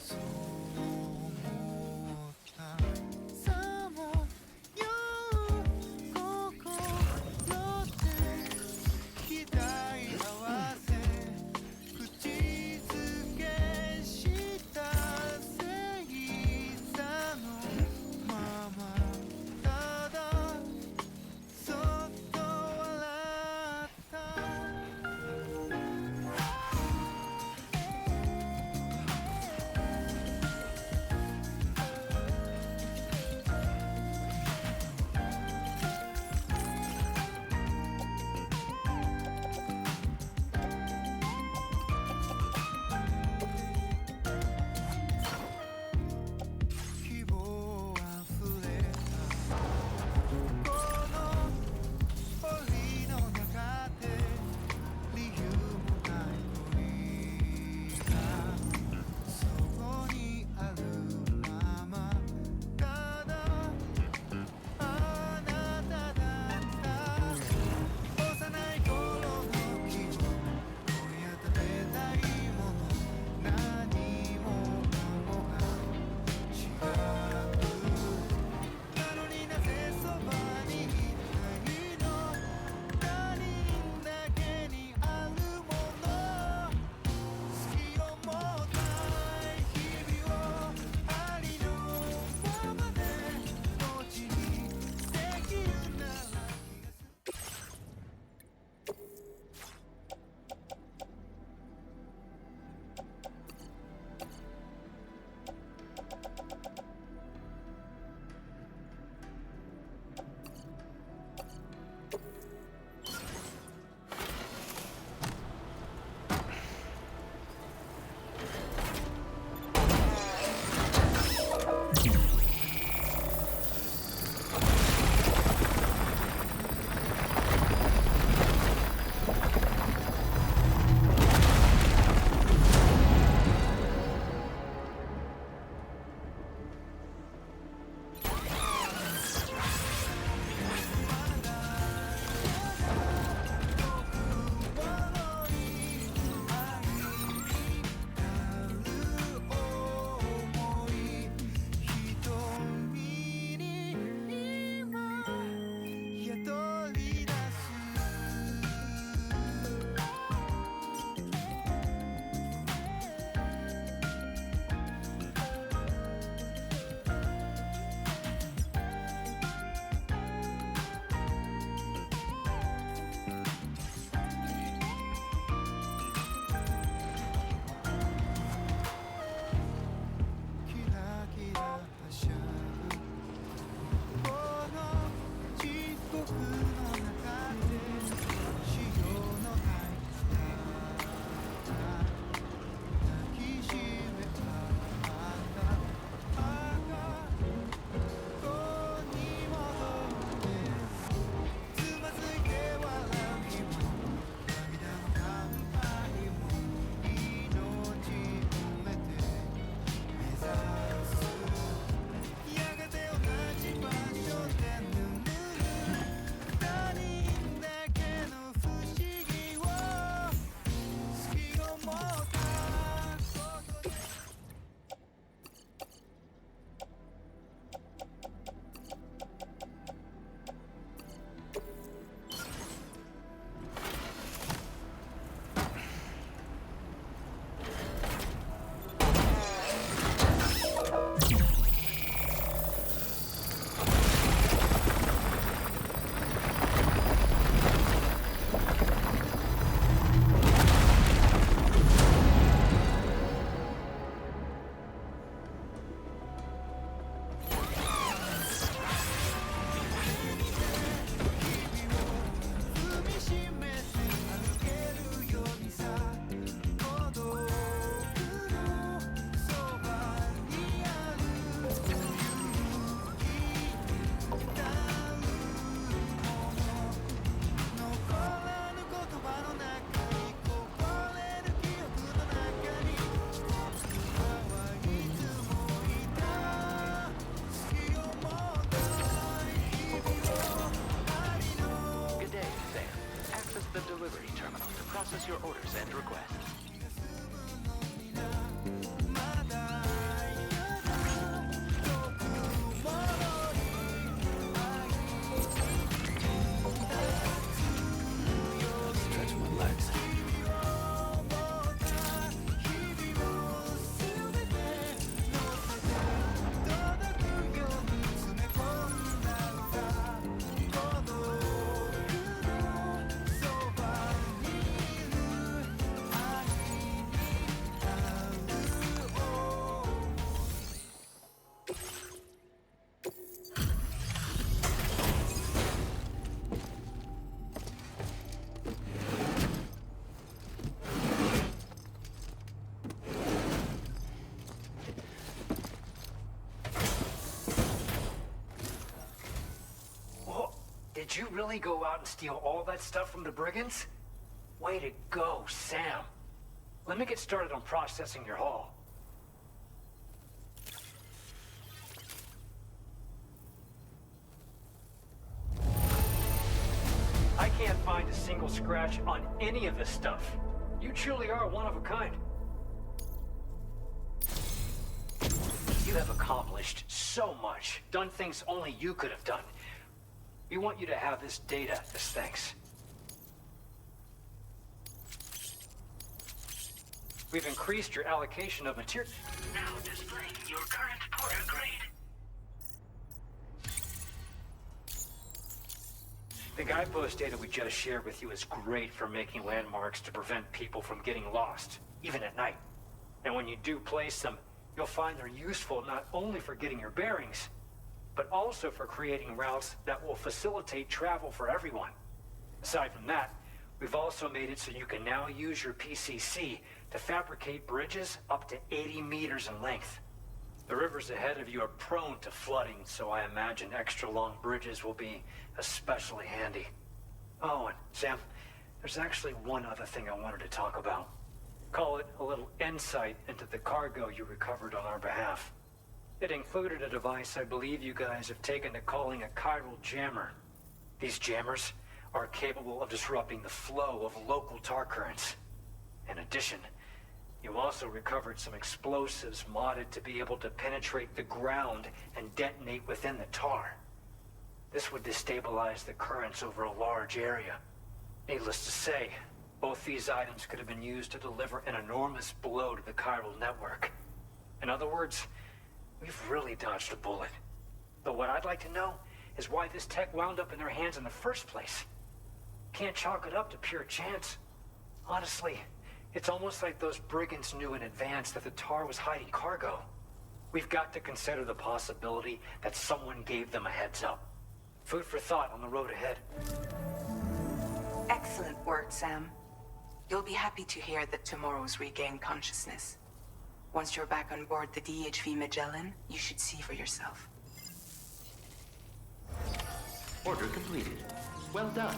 S4: そう思ったさもよ心で期待合わせ口づけした正座のままただそっと笑った希望あふれたこの檻の中で理由もない恋がそこにあるままただあなただった幼い頃の記憶今夜食べたいもの何もかもが違うなのになぜそばにいないの他人だけにあるもの好きを持ったい日々をありのままで後にできるなら気がするキラキラはしゃぐこの地獄の中で潮の入った抱きしめ合った赤子に戻ってつまずいて笑う日も涙の乾杯も命込めて目指すやがて同じ場所で眠る他人だけの不思議を好きを持ったこと踏みしめて歩けるようにさ孤独のそばにある勇気たるもの残らぬ言葉の中にこぼれる記憶の中に僕はいつもいた好きを持った日々をありの
S2: Good day, Sam. Access the delivery terminal to process your orders and requests.
S7: Did you really go out and steal all that stuff from the brigands? Way to go, Sam. Let me get started on processing your haul. I can't find a single scratch on any of this stuff. You truly are one of a kind. You have accomplished so much, done things only you could have done. We want you to have this data as thanks. We've increased your allocation of material.
S6: Now displaying your current porter grade.
S7: The guidepost data we just shared with you is great for making landmarks to prevent people from getting lost, even at night. And when you do place them, you'll find they're useful not only for getting your bearings, but also for creating routes that will facilitate travel for everyone. Aside from that, we've also made it so you can now use your PCC to fabricate bridges up to 80 meters in length. The rivers ahead of you are prone to flooding, so I imagine extra long bridges will be especially handy. Oh, and Sam, there's actually one other thing I wanted to talk about. Call it a little insight into the cargo you recovered on our behalf. It included a device I believe you guys have taken to calling a chiral jammer. These jammers are capable of disrupting the flow of local tar currents. In addition, you also recovered some explosives modded to be able to penetrate the ground and detonate within the tar. This would destabilize the currents over a large area. Needless to say, both these items could have been used to deliver an enormous blow to the chiral network. In other words, we've really dodged a bullet. But what I'd like to know is why this tech wound up in their hands in the first place. Can't chalk it up to pure chance. Honestly, it's almost like those brigands knew in advance that the tar was hiding cargo. We've got to consider the possibility that someone gave them a heads up. Food for thought on the road ahead.
S9: Excellent work, Sam. You'll be happy to hear that tomorrow's regained consciousness. Once you're back on board the DHV Magellan, you should see for yourself.
S2: Order completed. Well done.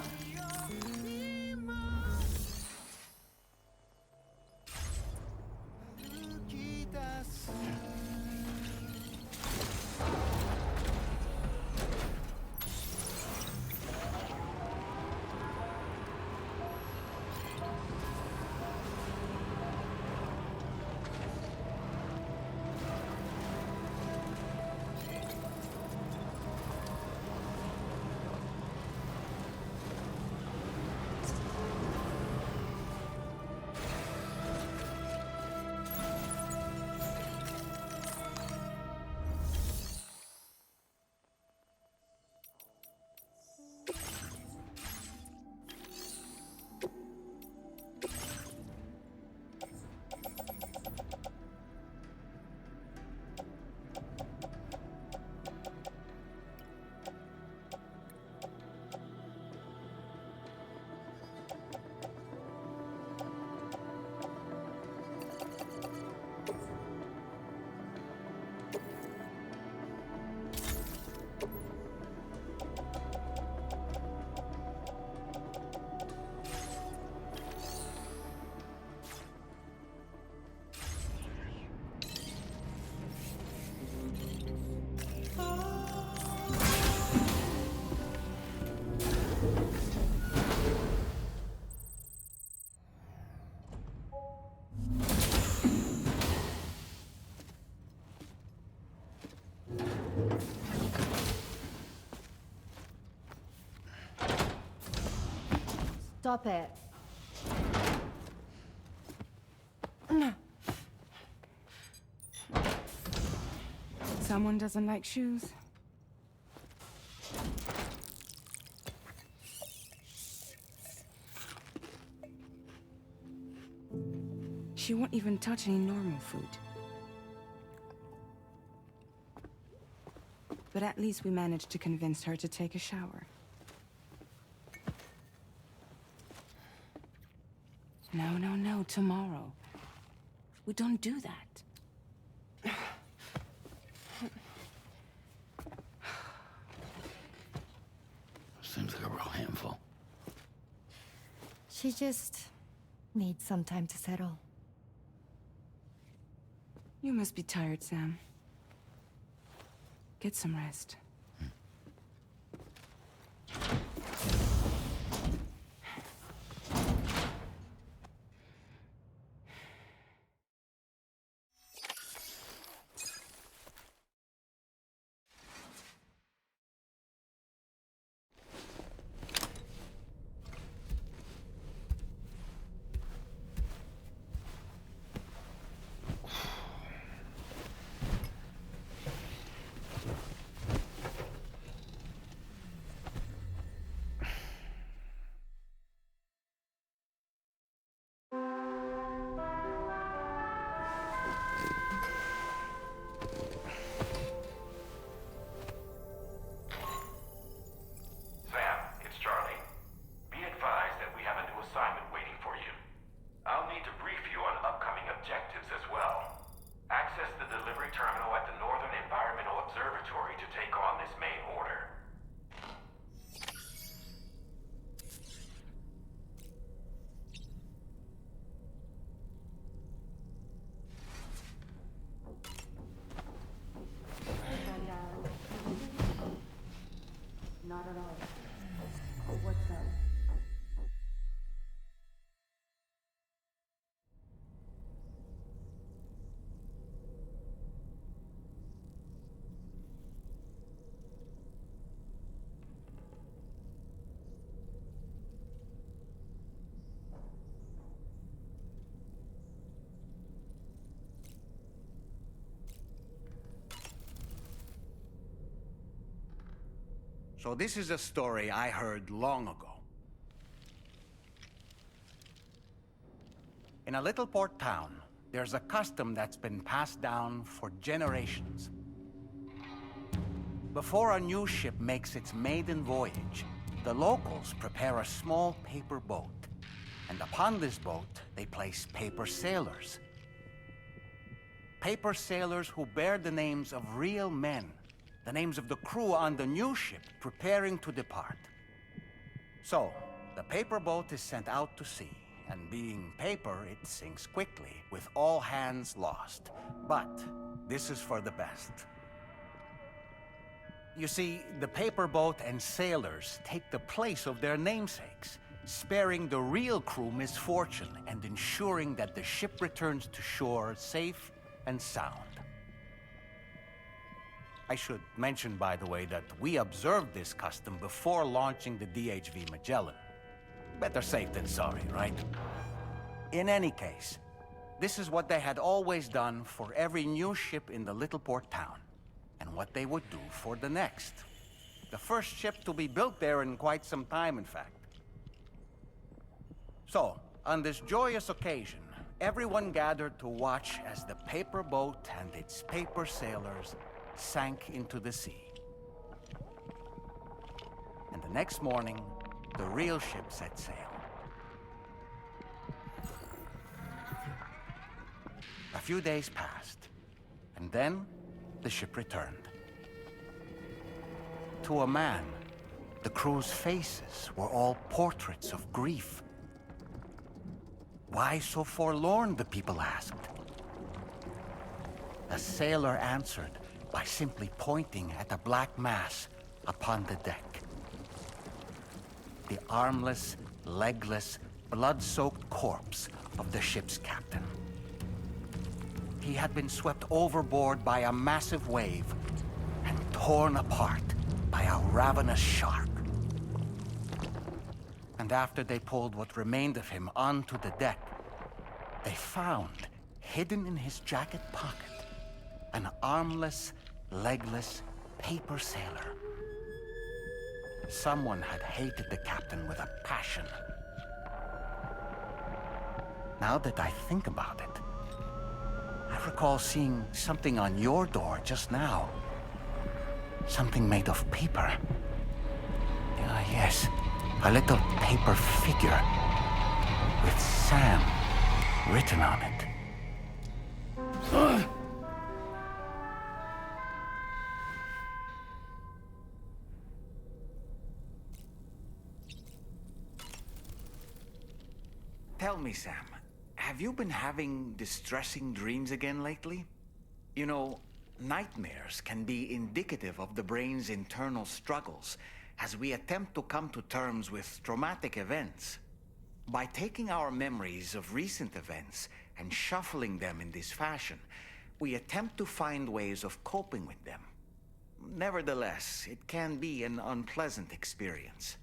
S12: Stop it.
S9: Someone doesn't like shoes. She won't even touch any normal food. But at least we managed to convince her to take a shower. No, tomorrow. We don't do that.
S13: Seems like a
S12: She just needs some time to settle.
S9: You must be tired, Sam. Get some rest.
S1: Sam, it's Charlie. Be advised that we have a new assignment waiting for you. I'll need to brief you on upcoming objectives as well. Access the delivery terminal at the Northern Environmental Observatory to take on this main order.
S9: Not at all. What's up?
S10: So this is a story I heard long ago. In a little port town, there's a custom that's been passed down for generations. Before a new ship makes its maiden voyage, the locals prepare a small paper boat. And upon this boat, they place paper sailors. Paper sailors who bear the names of real men, the names of the crew on the new ship preparing to depart. So, the paper boat is sent out to sea, and being paper, it sinks quickly, with all hands lost. But this is for the best. You see, the paper boat and sailors take the place of their namesakes, sparing the real crew misfortune and ensuring that the ship returns to shore safe and sound. I should mention, by the way, that we observed this custom before launching the DHV Magellan. Better safe than sorry, right? In any case, this is what they had always done for every new ship in the little port town, and what they would do for the next. The first ship to be built there in quite some time, in fact. So, on this joyous occasion, everyone gathered to watch as the paper boat and its paper sailors sank into the sea. And the next morning, the real ship set sail. A few days passed, and then the ship returned. To a man, the crew's faces were all portraits of grief. Why so forlorn, the people asked. A sailor answered by simply pointing at a black mass upon the deck. The armless, legless, blood-soaked corpse of the ship's captain. He had been swept overboard by a massive wave and torn apart by a ravenous shark. And after they pulled what remained of him onto the deck, they found, hidden in his jacket pocket, an armless, legless paper sailor. Someone had hated the captain with a passion. Now that I think about it, I recall seeing something on your door just now. Something made of paper. Yes, a little paper figure with Sam written on it. Tell me, Sam, have you been having distressing dreams again lately? You know, nightmares can be indicative of the brain's internal struggles as we attempt to come to terms with traumatic events. By taking our memories of recent events and shuffling them in this fashion, we attempt to find ways of coping with them. Nevertheless, it can be an unpleasant experience.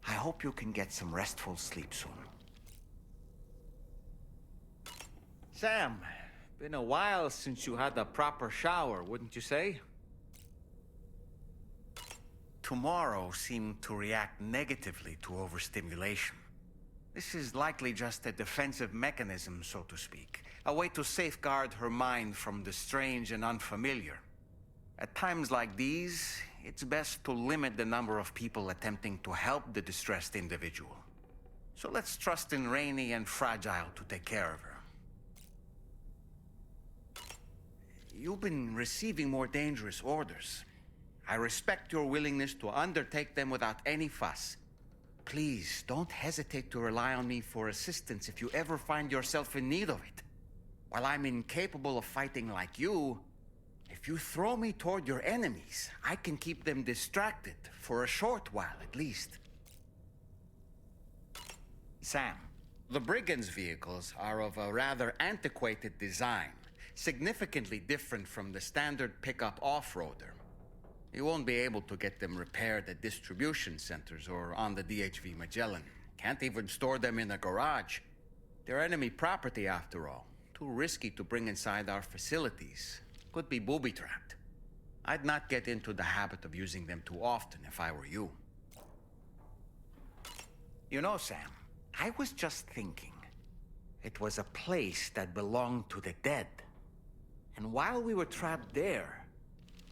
S10: I hope you can get some restful sleep soon. Sam, been a while since you had a proper shower, wouldn't you say? Tomorrow seemed to react negatively to overstimulation. This is likely just a defensive mechanism, so to speak. A way to safeguard her mind from the strange and unfamiliar. At times like these, it's best to limit the number of people attempting to help the distressed individual. So let's trust in Rainey and Fragile to take care of her. You've been receiving more dangerous orders. I respect your willingness to undertake them without any fuss. Please, don't hesitate to rely on me for assistance if you ever find yourself in need of it. While I'm incapable of fighting like you, if you throw me toward your enemies, I can keep them distracted, for a short while at least. Sam, the Brigands' vehicles are of a rather antiquated design, significantly different from the standard pickup off-roader. You won't be able to get them repaired at distribution centers or on the DHV Magellan. Can't even store them in a garage. They're enemy property after all. Too risky to bring inside our facilities. Could be booby-trapped. I'd not get into the habit of using them too often if I were you. You know, Sam, I was just thinking. It was a place that belonged to the dead. And while we were trapped there,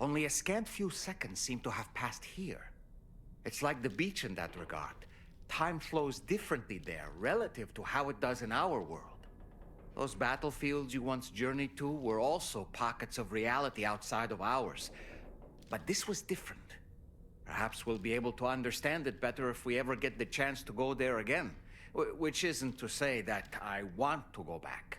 S10: only a scant few seconds seem to have passed here. It's like the beach in that regard. Time flows differently there relative to how it does in our world. Those battlefields you once journeyed to were also pockets of reality outside of ours. But this was different. Perhaps we'll be able to understand it better if we ever get the chance to go there again. Which isn't to say that I want to go back.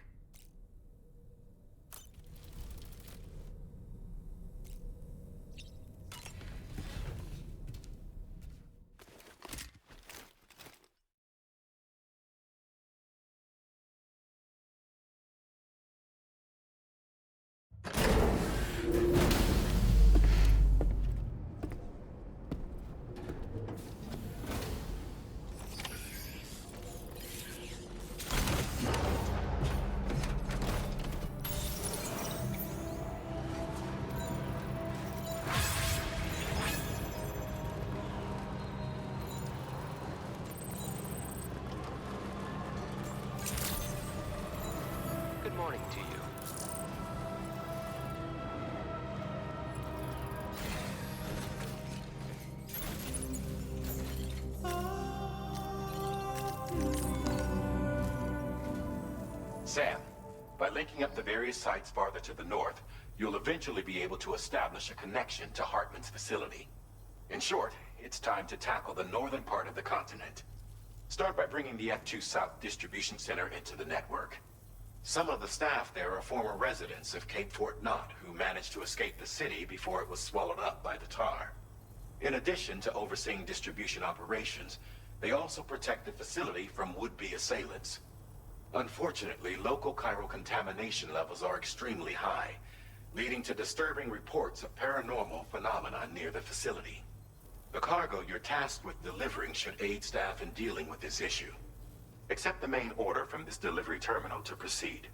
S2: Good morning to you.
S1: Sam, by linking up the various sites farther to the north, you'll eventually be able to establish a connection to Hartman's facility. In short, it's time to tackle the northern part of the continent. Start by bringing the F2 South Distribution Center into the network. Some of the staff there are former residents of Cape Fort Knott who managed to escape the city before it was swallowed up by the tar. In addition to overseeing distribution operations, they also protect the facility from would-be assailants. Unfortunately, local chiral contamination levels are extremely high, leading to disturbing reports of paranormal phenomena near the facility. The cargo you're tasked with delivering should aid staff in dealing with this issue. Accept the main order from this delivery terminal to proceed.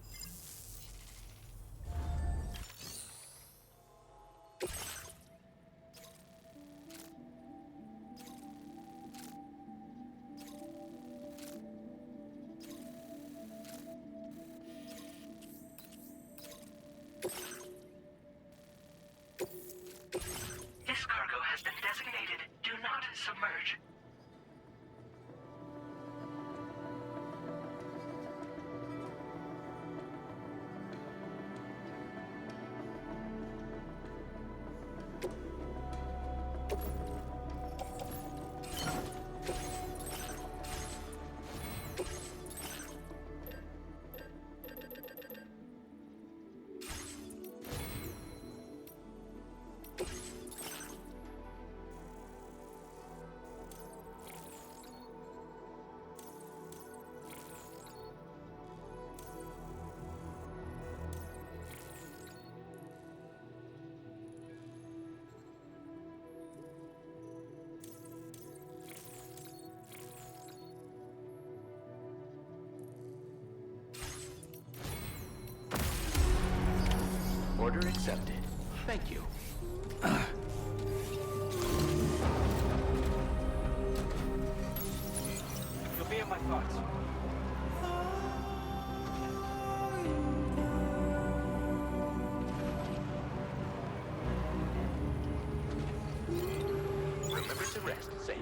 S6: This cargo has been designated Do Not Submerge.
S2: Order accepted. Thank you.
S7: You'll be in my thoughts.
S2: Remember to rest, Sam.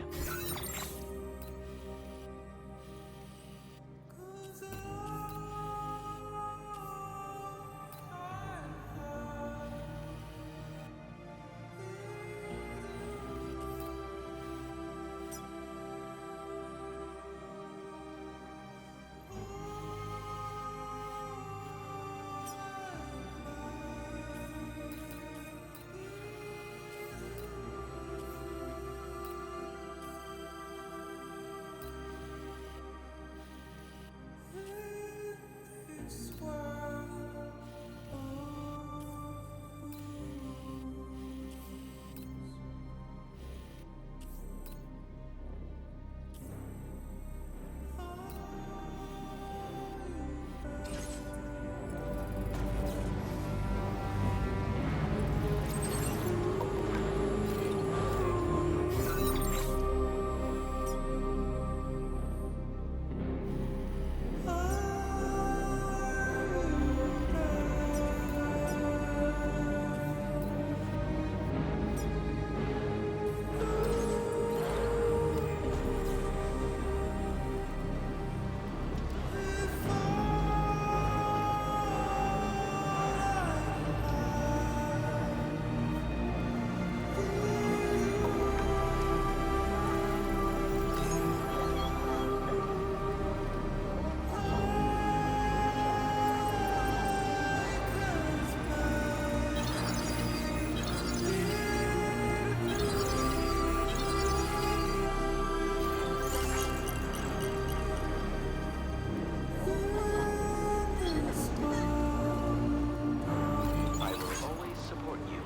S2: I will always support you.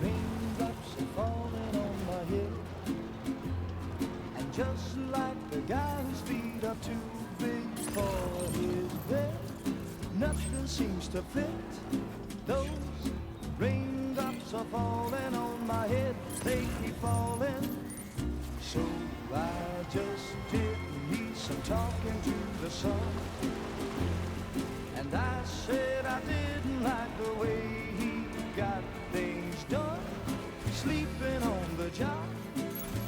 S4: Raindrops are falling on my head, and just like the guy whose feet are too big for his bed, nothing seems to fit. Those raindrops are falling on my head, they keep falling. So I just did me some talking to the sun, and I said I didn't like the way he got things done, sleeping on the job.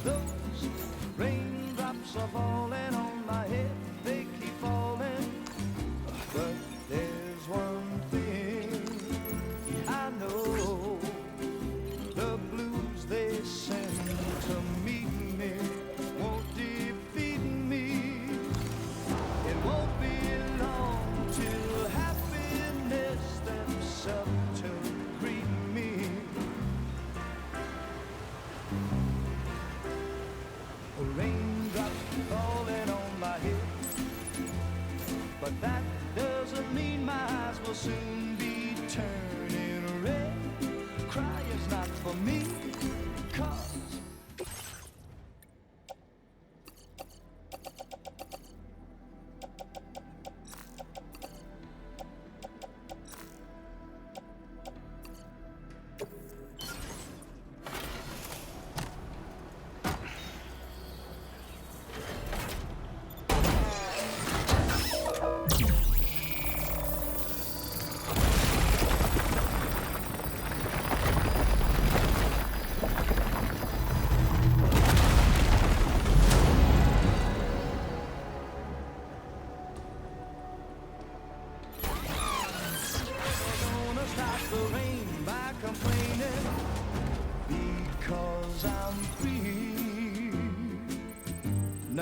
S4: Those raindrops are falling on my head, they keep falling. But there's one thing I know, the blues they send to meet me won't defeat me. It won't be long till happiness steps up to greet me. Raindrops falling on my head, but that doesn't mean my eyes will soon be turning red. Crying's not for me, 'cause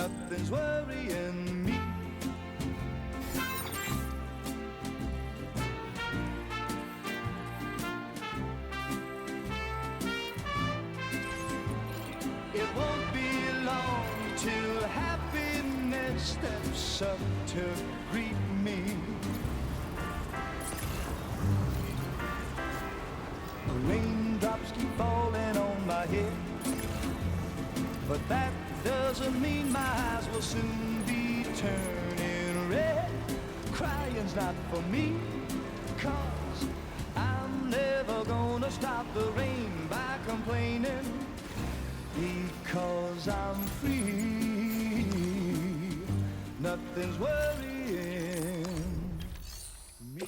S4: nothing's worrying me. It won't be long till happiness steps up to greet me. Raindrops keep falling on my head, but that doesn't mean my eyes will soon be turning red. Crying's not for me, 'cause I'm never gonna stop the rain by complaining, because I'm free. Nothing's worrying me.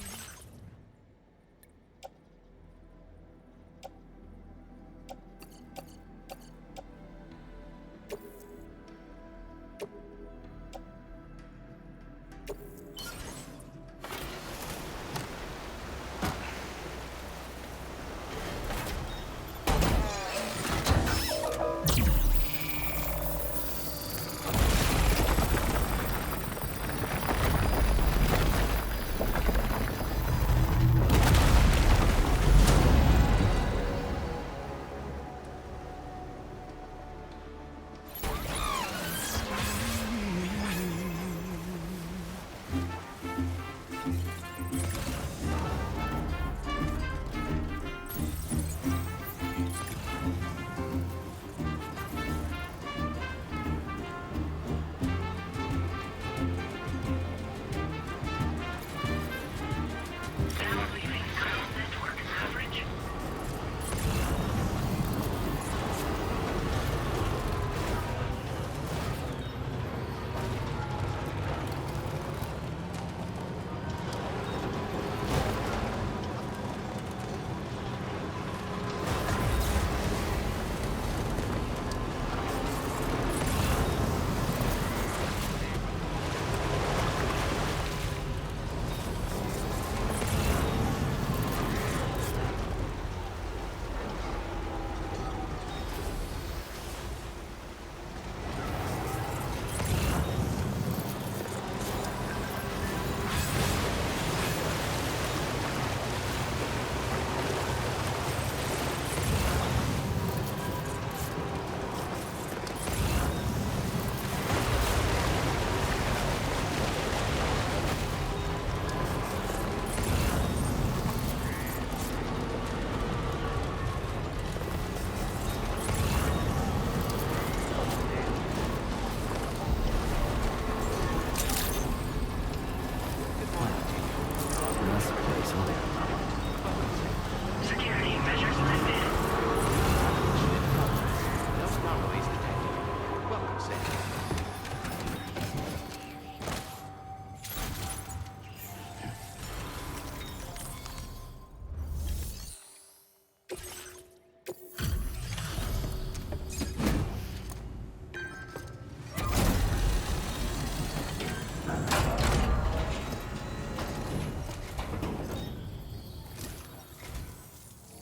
S6: Security measures lifted.
S2: No anomalies detected. Welcome, Sam.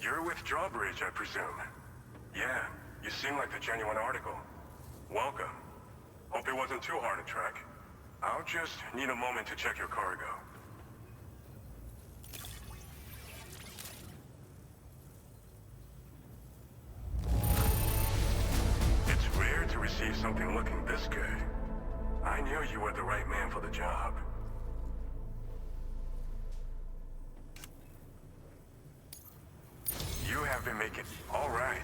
S13: You're with Drawbridge, I presume. Yeah, you seem like the genuine article. Welcome. Hope it wasn't too hard to track. I'll just need a moment to check your cargo. It's rare to receive something looking this good. I knew you were the right man for the job. You have been making... All right.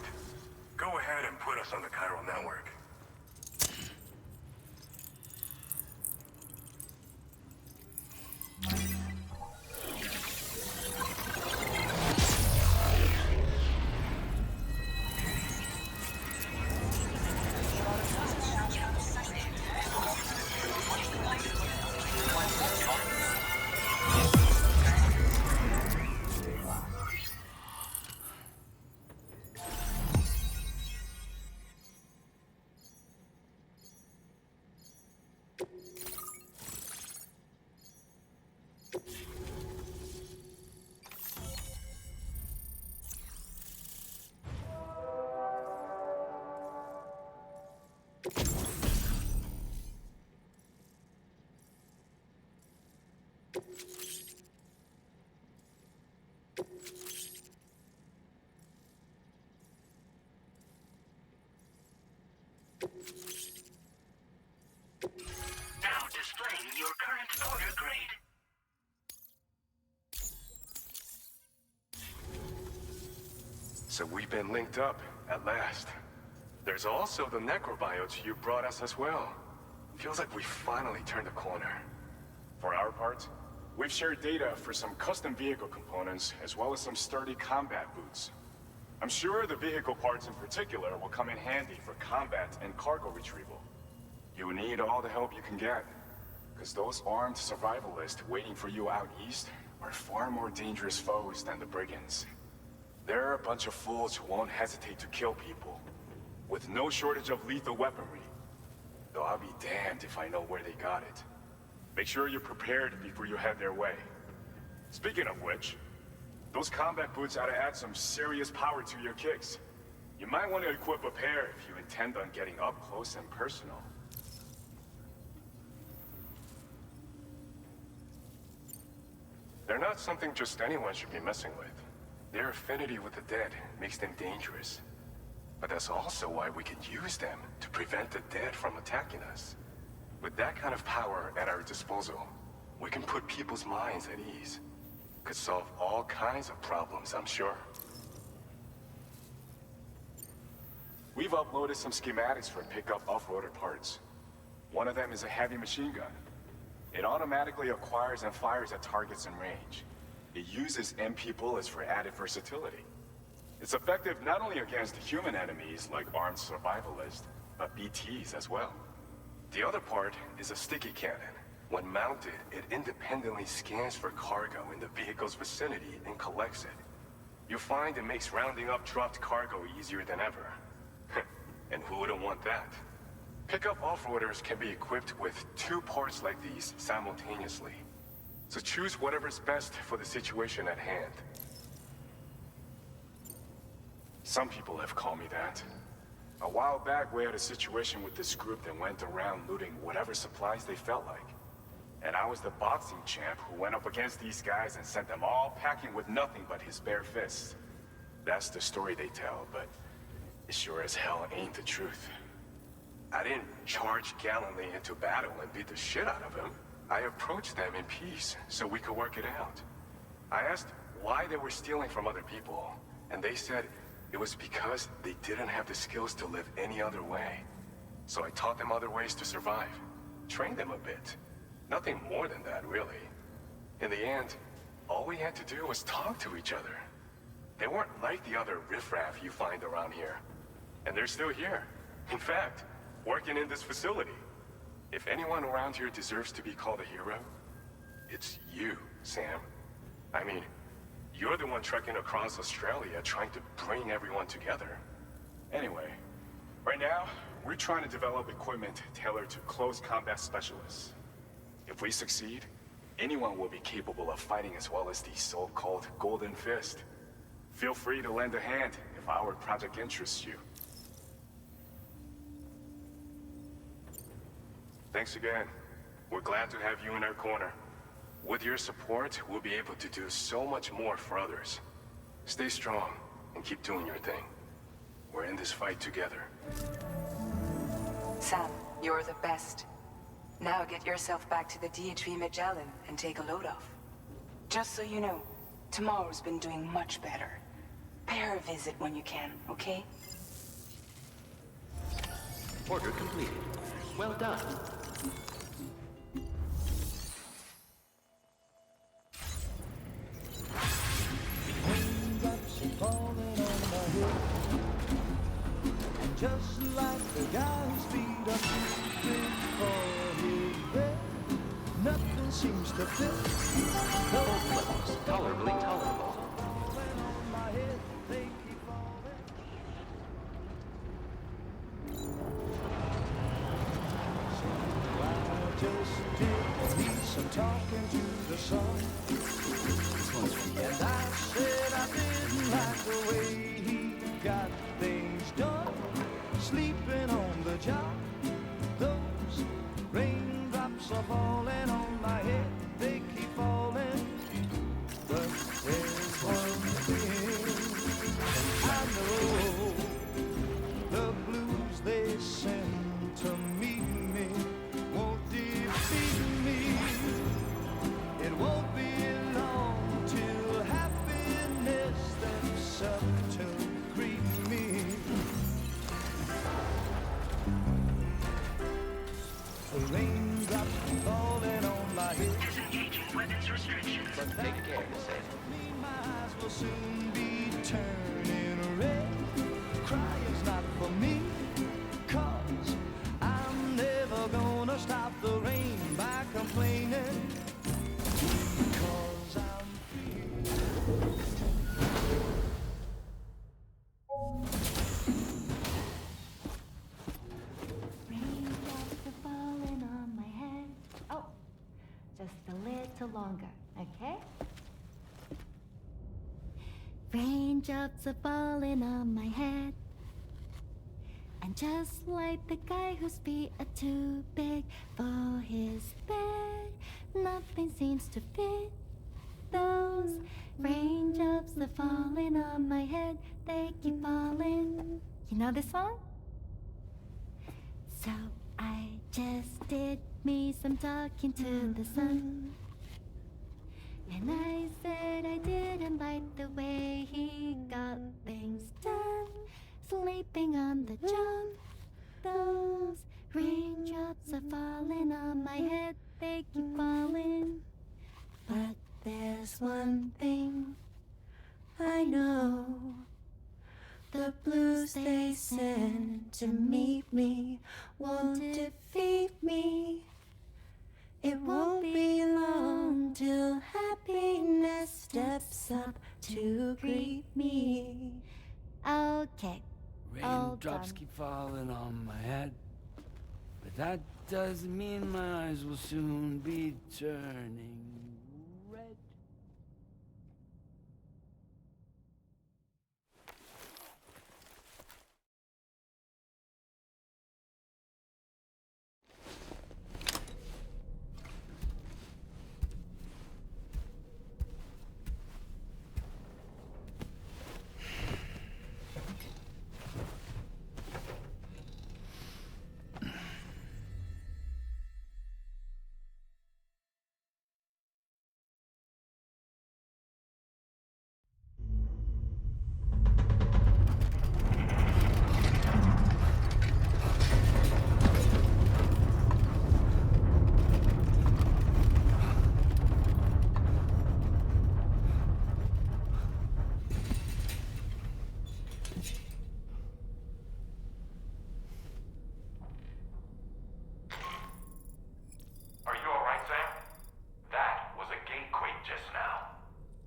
S13: Go ahead and put us on the Chiral network. So we've been linked up, at last. There's also the necrobiotes you brought us as well. Feels like we finally turned a corner. For our part, we've shared data for some custom vehicle components, as well as some sturdy combat boots. I'm sure the vehicle parts in particular will come in handy for combat and cargo retrieval. You need all the help you can get, because those armed survivalists waiting for you out east are far more dangerous foes than the brigands. They're a bunch of fools who won't hesitate to kill people, with no shortage of lethal weaponry. Though I'll be damned if I know where they got it. Make sure you're prepared before you head their way. Speaking of which, those combat boots ought to add some serious power to your kicks. You might want to equip a pair if you intend on getting up close and personal. They're not something just anyone should be messing with. Their affinity with the dead makes them dangerous. But that's also why we can use them to prevent the dead from attacking us. With that kind of power at our disposal, we can put people's minds at ease. Could solve all kinds of problems, I'm sure. We've uploaded some schematics for pickup off-roader parts. One of them is a heavy machine gun. It automatically acquires and fires at targets in range. It uses MP bullets for added versatility. It's effective not only against human enemies like armed survivalists, but BTs as well. The other part is a sticky cannon. When mounted, it independently scans for cargo in the vehicle's vicinity and collects it. You'll find it makes rounding up dropped cargo easier than ever. And who wouldn't want that? Pickup off-roaders can be equipped with 2 parts like these simultaneously. So choose whatever's best for the situation at hand. Some people have called me that. A while back, we had a situation with this group that went around looting whatever supplies they felt like. And I was the boxing champ who went up against these guys and sent them all packing with nothing but his bare fists. That's the story they tell, but it sure as hell ain't the truth. I didn't charge gallantly into battle and beat the shit out of them. I approached them in peace so we could work it out. I asked why they were stealing from other people, and they said it was because they didn't have the skills to live any other way. So I taught them other ways to survive, trained them a bit. Nothing more than that, really. In the end, all we had to do was talk to each other. They weren't like the other riffraff you find around here. And they're still here. In fact, working in this facility. If anyone around here deserves to be called a hero, it's you, Sam. I mean, you're the one trekking across Australia trying to bring everyone together. Anyway, right now, we're trying to develop equipment tailored to close combat specialists. If we succeed, anyone will be capable of fighting as well as the so-called Golden Fist. Feel free to lend a hand if our project interests you. Thanks again. We're glad to have you in our corner. With your support, we'll be able to do so much more for others. Stay strong and keep doing your thing. We're in this fight together.
S9: Sam, you're the best. Now get yourself back to the DHV Magellan and take a load off. Just so you know, tomorrow's been doing much better. Pay her a visit when you can, okay?
S2: Order completed. Well done.
S4: Raindrops are falling on my head, and just like the guy whose feet are too big for his bed, nothing seems to fit.
S2: Levels tolerably tolerable.
S4: Falling on my head, they keep falling. So I just did need some talking to the sun. And I said I didn't like the way he got things done. Sleeping on the job, those raindrops are falling on my head. They keep falling, but there's one thing I know. The blues they send to meet me won't defeat me. It won't be
S2: care to say it.
S4: My eyes will soon be turning red. Crying's not for me, 'cause I'm never gonna stop the rain by complaining. 'Cause I'm free.
S12: Raindrops are falling on my head. Oh, just a little longer, okay? Raindrops are falling on my head. And just like the guy whose feet are too big for his bed, nothing seems to fit. Those raindrops are falling on my head, they keep falling. You know this song? So I just did me some talking to the sun. And I said I didn't like the way he got things done. Sleeping on the job. Those raindrops are falling on my head, they keep falling. But there's one thing I know. The blues they send to meet me won't defeat me. It won't be long till happiness steps up to greet me. Okay, all
S11: Raindrops
S12: done.
S11: keep falling on my head. But that doesn't mean my eyes will soon be turning red.
S1: Are you alright, Sam? That was a gatequake just now.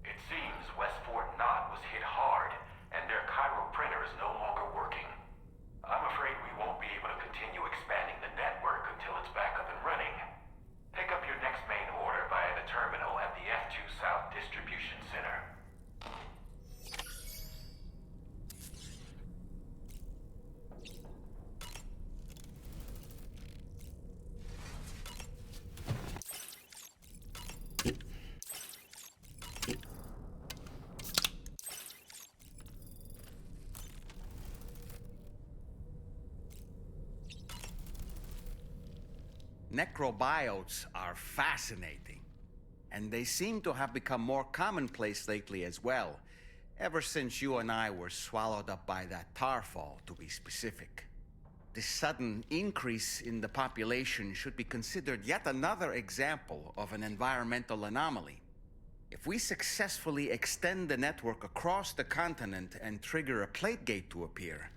S1: It seems Westport Knot was hit hard, and their Cairo printer is no longer working. I'm afraid we won't be able to continue expanding the network until it's back up and running. Pick up your next main order via the terminal at the F2 South Distribution Center.
S10: Necrobiotes are fascinating, and they seem to have become more commonplace lately as well, ever since you and I were swallowed up by that tar fall, to be specific. This sudden increase in the population should be considered yet another example of an environmental anomaly. If we successfully extend the network across the continent and trigger a plate gate to appear,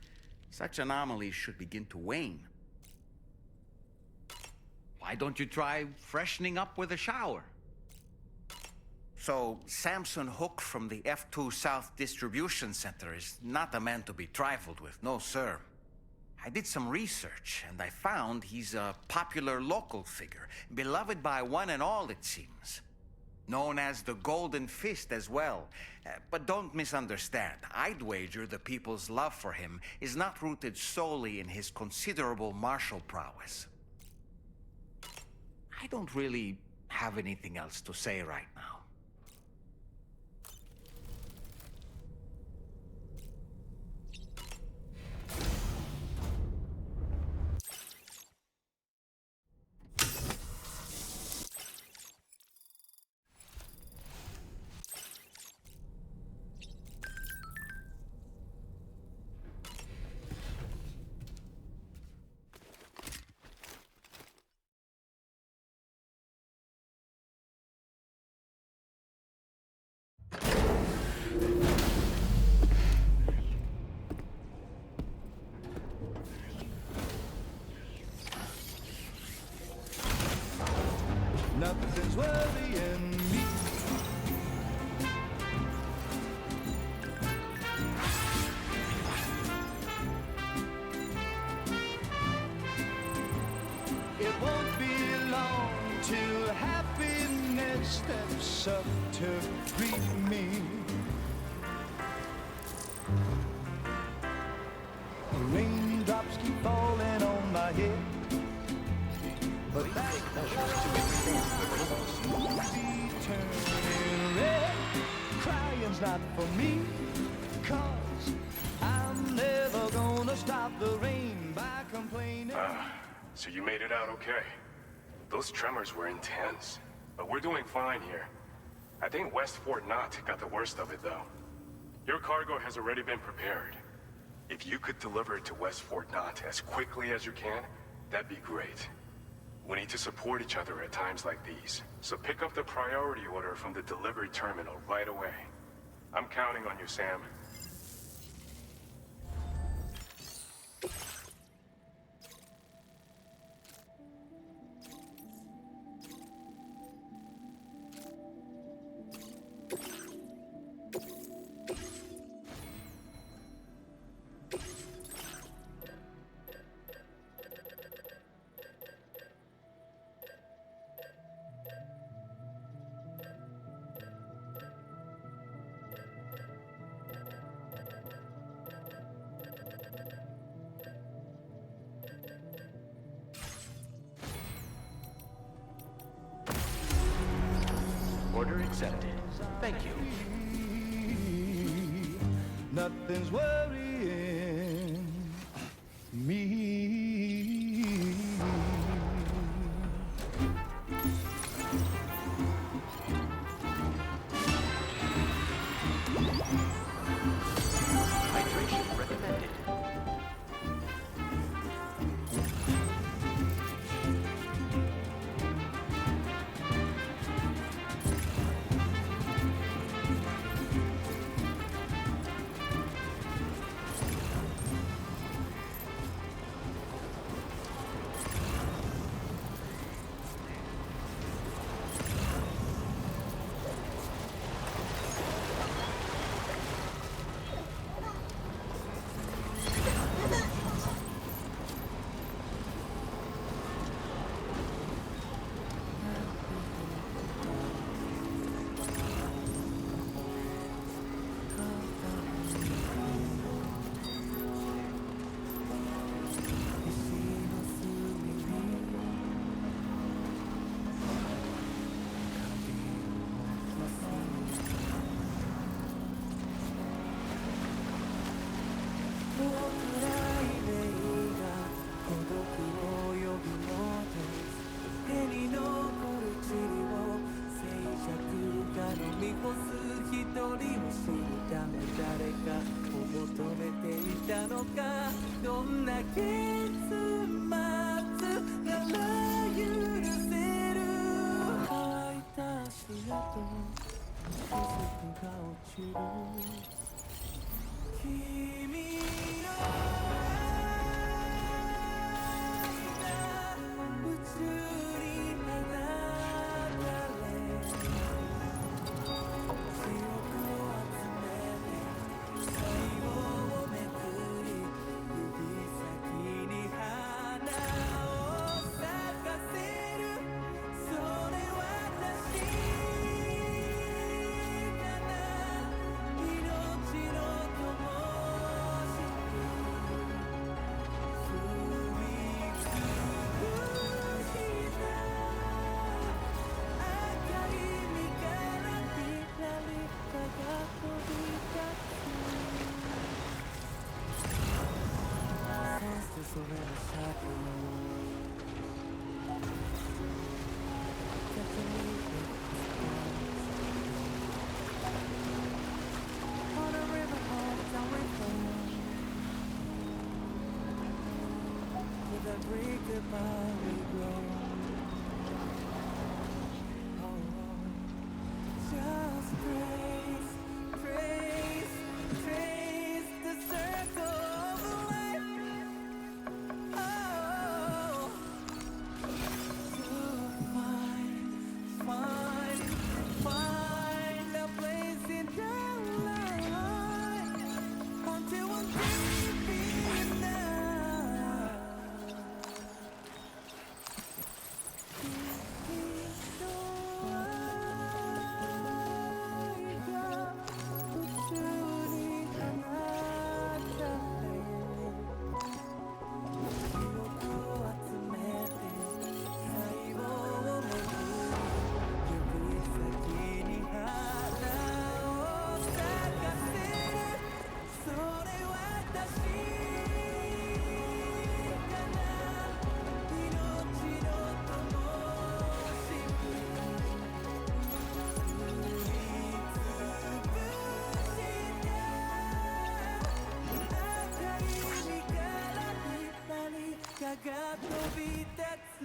S10: such anomalies should begin to wane. Why don't you try freshening up with a shower? So, Samson Hook from the F2 South Distribution Center is not a man to be trifled with, no sir. I did some research, and I found he's a popular local figure, beloved by one and all, it seems. Known as the Golden Fist as well. But don't misunderstand. I'd wager the people's love for him is not rooted solely in his considerable martial prowess. I don't really have anything else to say right now.
S4: walks up to greet me. Raindrops keep falling on my head, but
S2: take measures to expand the release.
S4: turning red. Crying's not for me, 'cause I'm never gonna stop the rain by complaining.
S13: So you made it out okay. Those tremors were intense, but we're doing fine here. I think West Fort Knott got the worst of it, though. Your cargo has already been prepared. If you could deliver it to West Fort Knott as quickly as you can, that'd be great. We need to support each other at times like these, so pick up the priority order from the delivery terminal right away. I'm counting on you, Sam.
S2: Order accepted. Thank you.
S4: Nothing's worrying me.
S2: Hydration recommended.
S4: 飛び立つ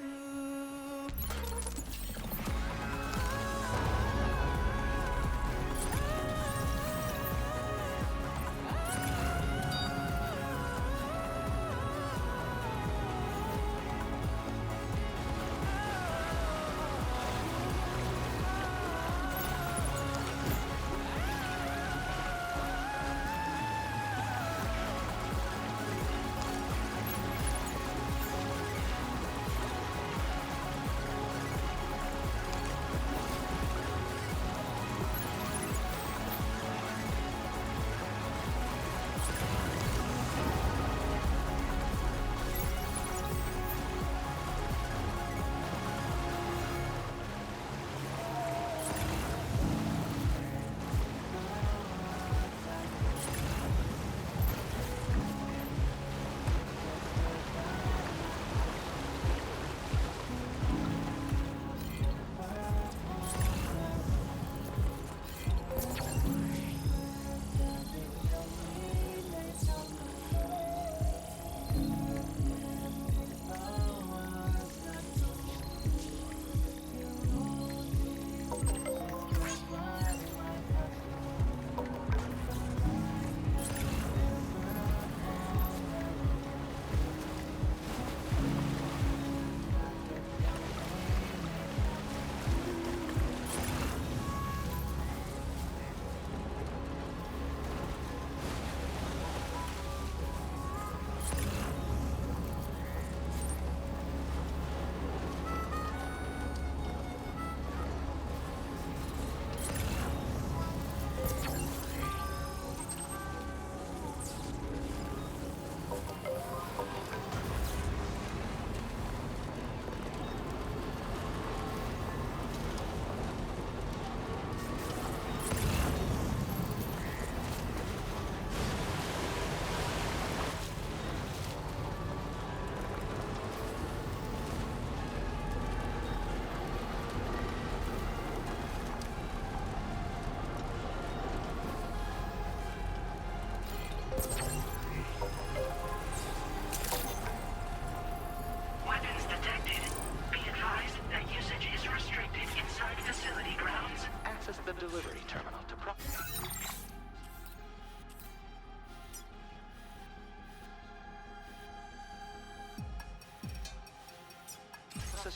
S6: Weapons detected. Be advised that usage is restricted inside facility grounds.
S2: Access the delivery terminal to process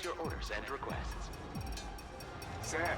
S2: your orders and requests.
S8: Sam!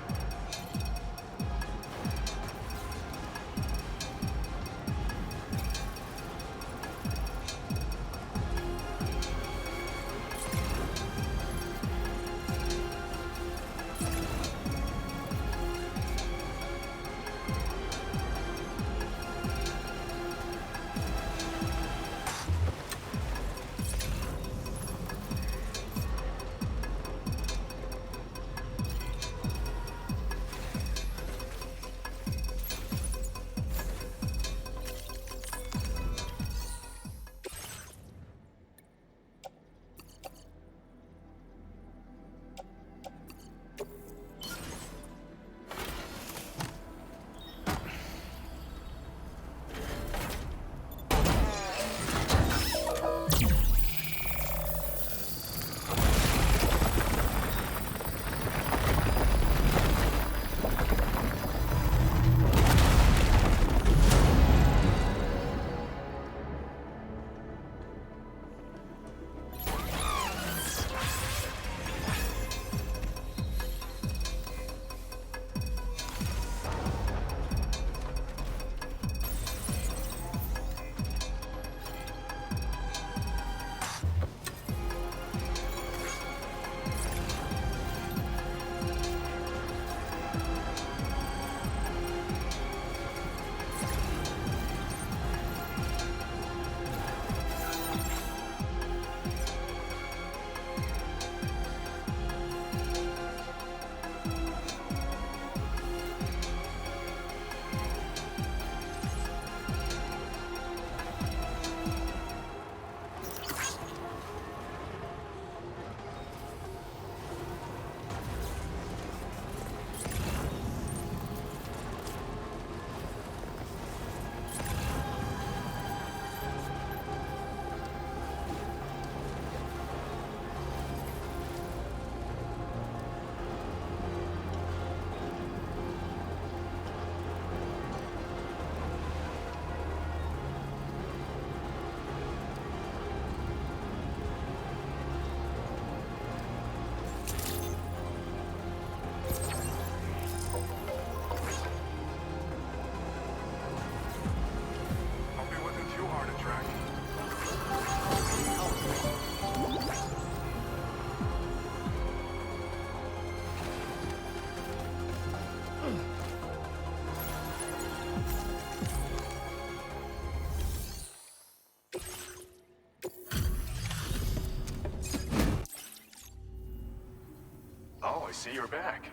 S13: see you're back.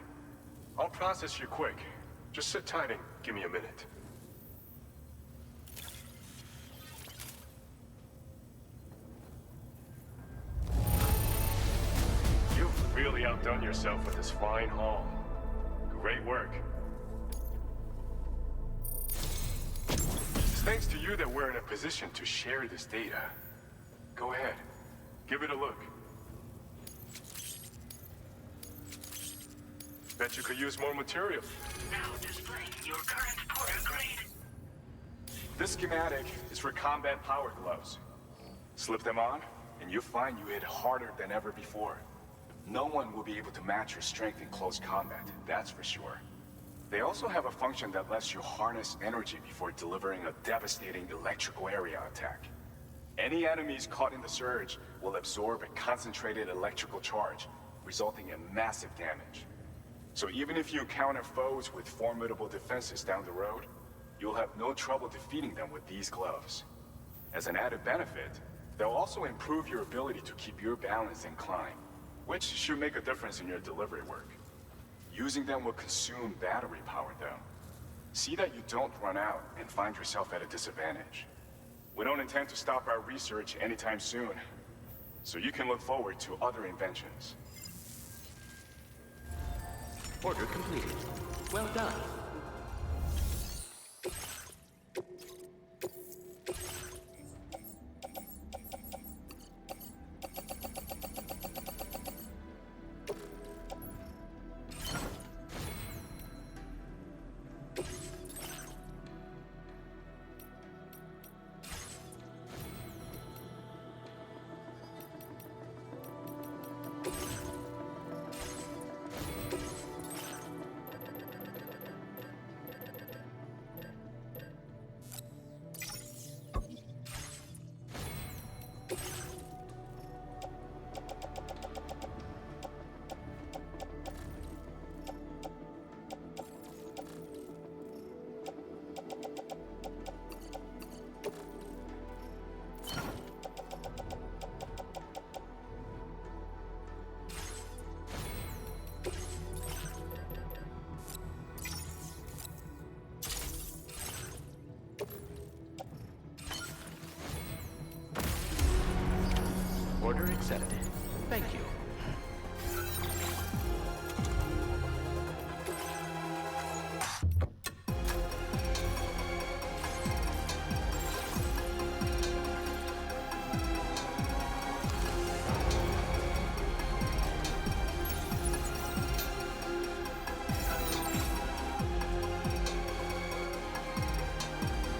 S13: I'll process you quick. Just sit tight and give me a minute. You've really outdone yourself with this fine haul. Great work. It's thanks to you that we're in a position to share this data. Go ahead. Give it a look. Bet you could use more material.
S6: Now displaying your current porter grade.
S13: This schematic is for combat power gloves. Slip them on, and you'll find you hit harder than ever before. No one will be able to match your strength in close combat, that's for sure. They also have a function that lets you harness energy before delivering a devastating electrical area attack. Any enemies caught in the surge will absorb a concentrated electrical charge, resulting in massive damage. So even if you encounter foes with formidable defenses down the road, you'll have no trouble defeating them with these gloves. As an added benefit, they'll also improve your ability to keep your balance and climb, which should make a difference in your delivery work. Using them will consume battery power though. See that you don't run out and find yourself at a disadvantage. We don't intend to stop our research anytime soon, so you can look forward to other inventions.
S2: Order completed. Well done. Order accepted. Thank you.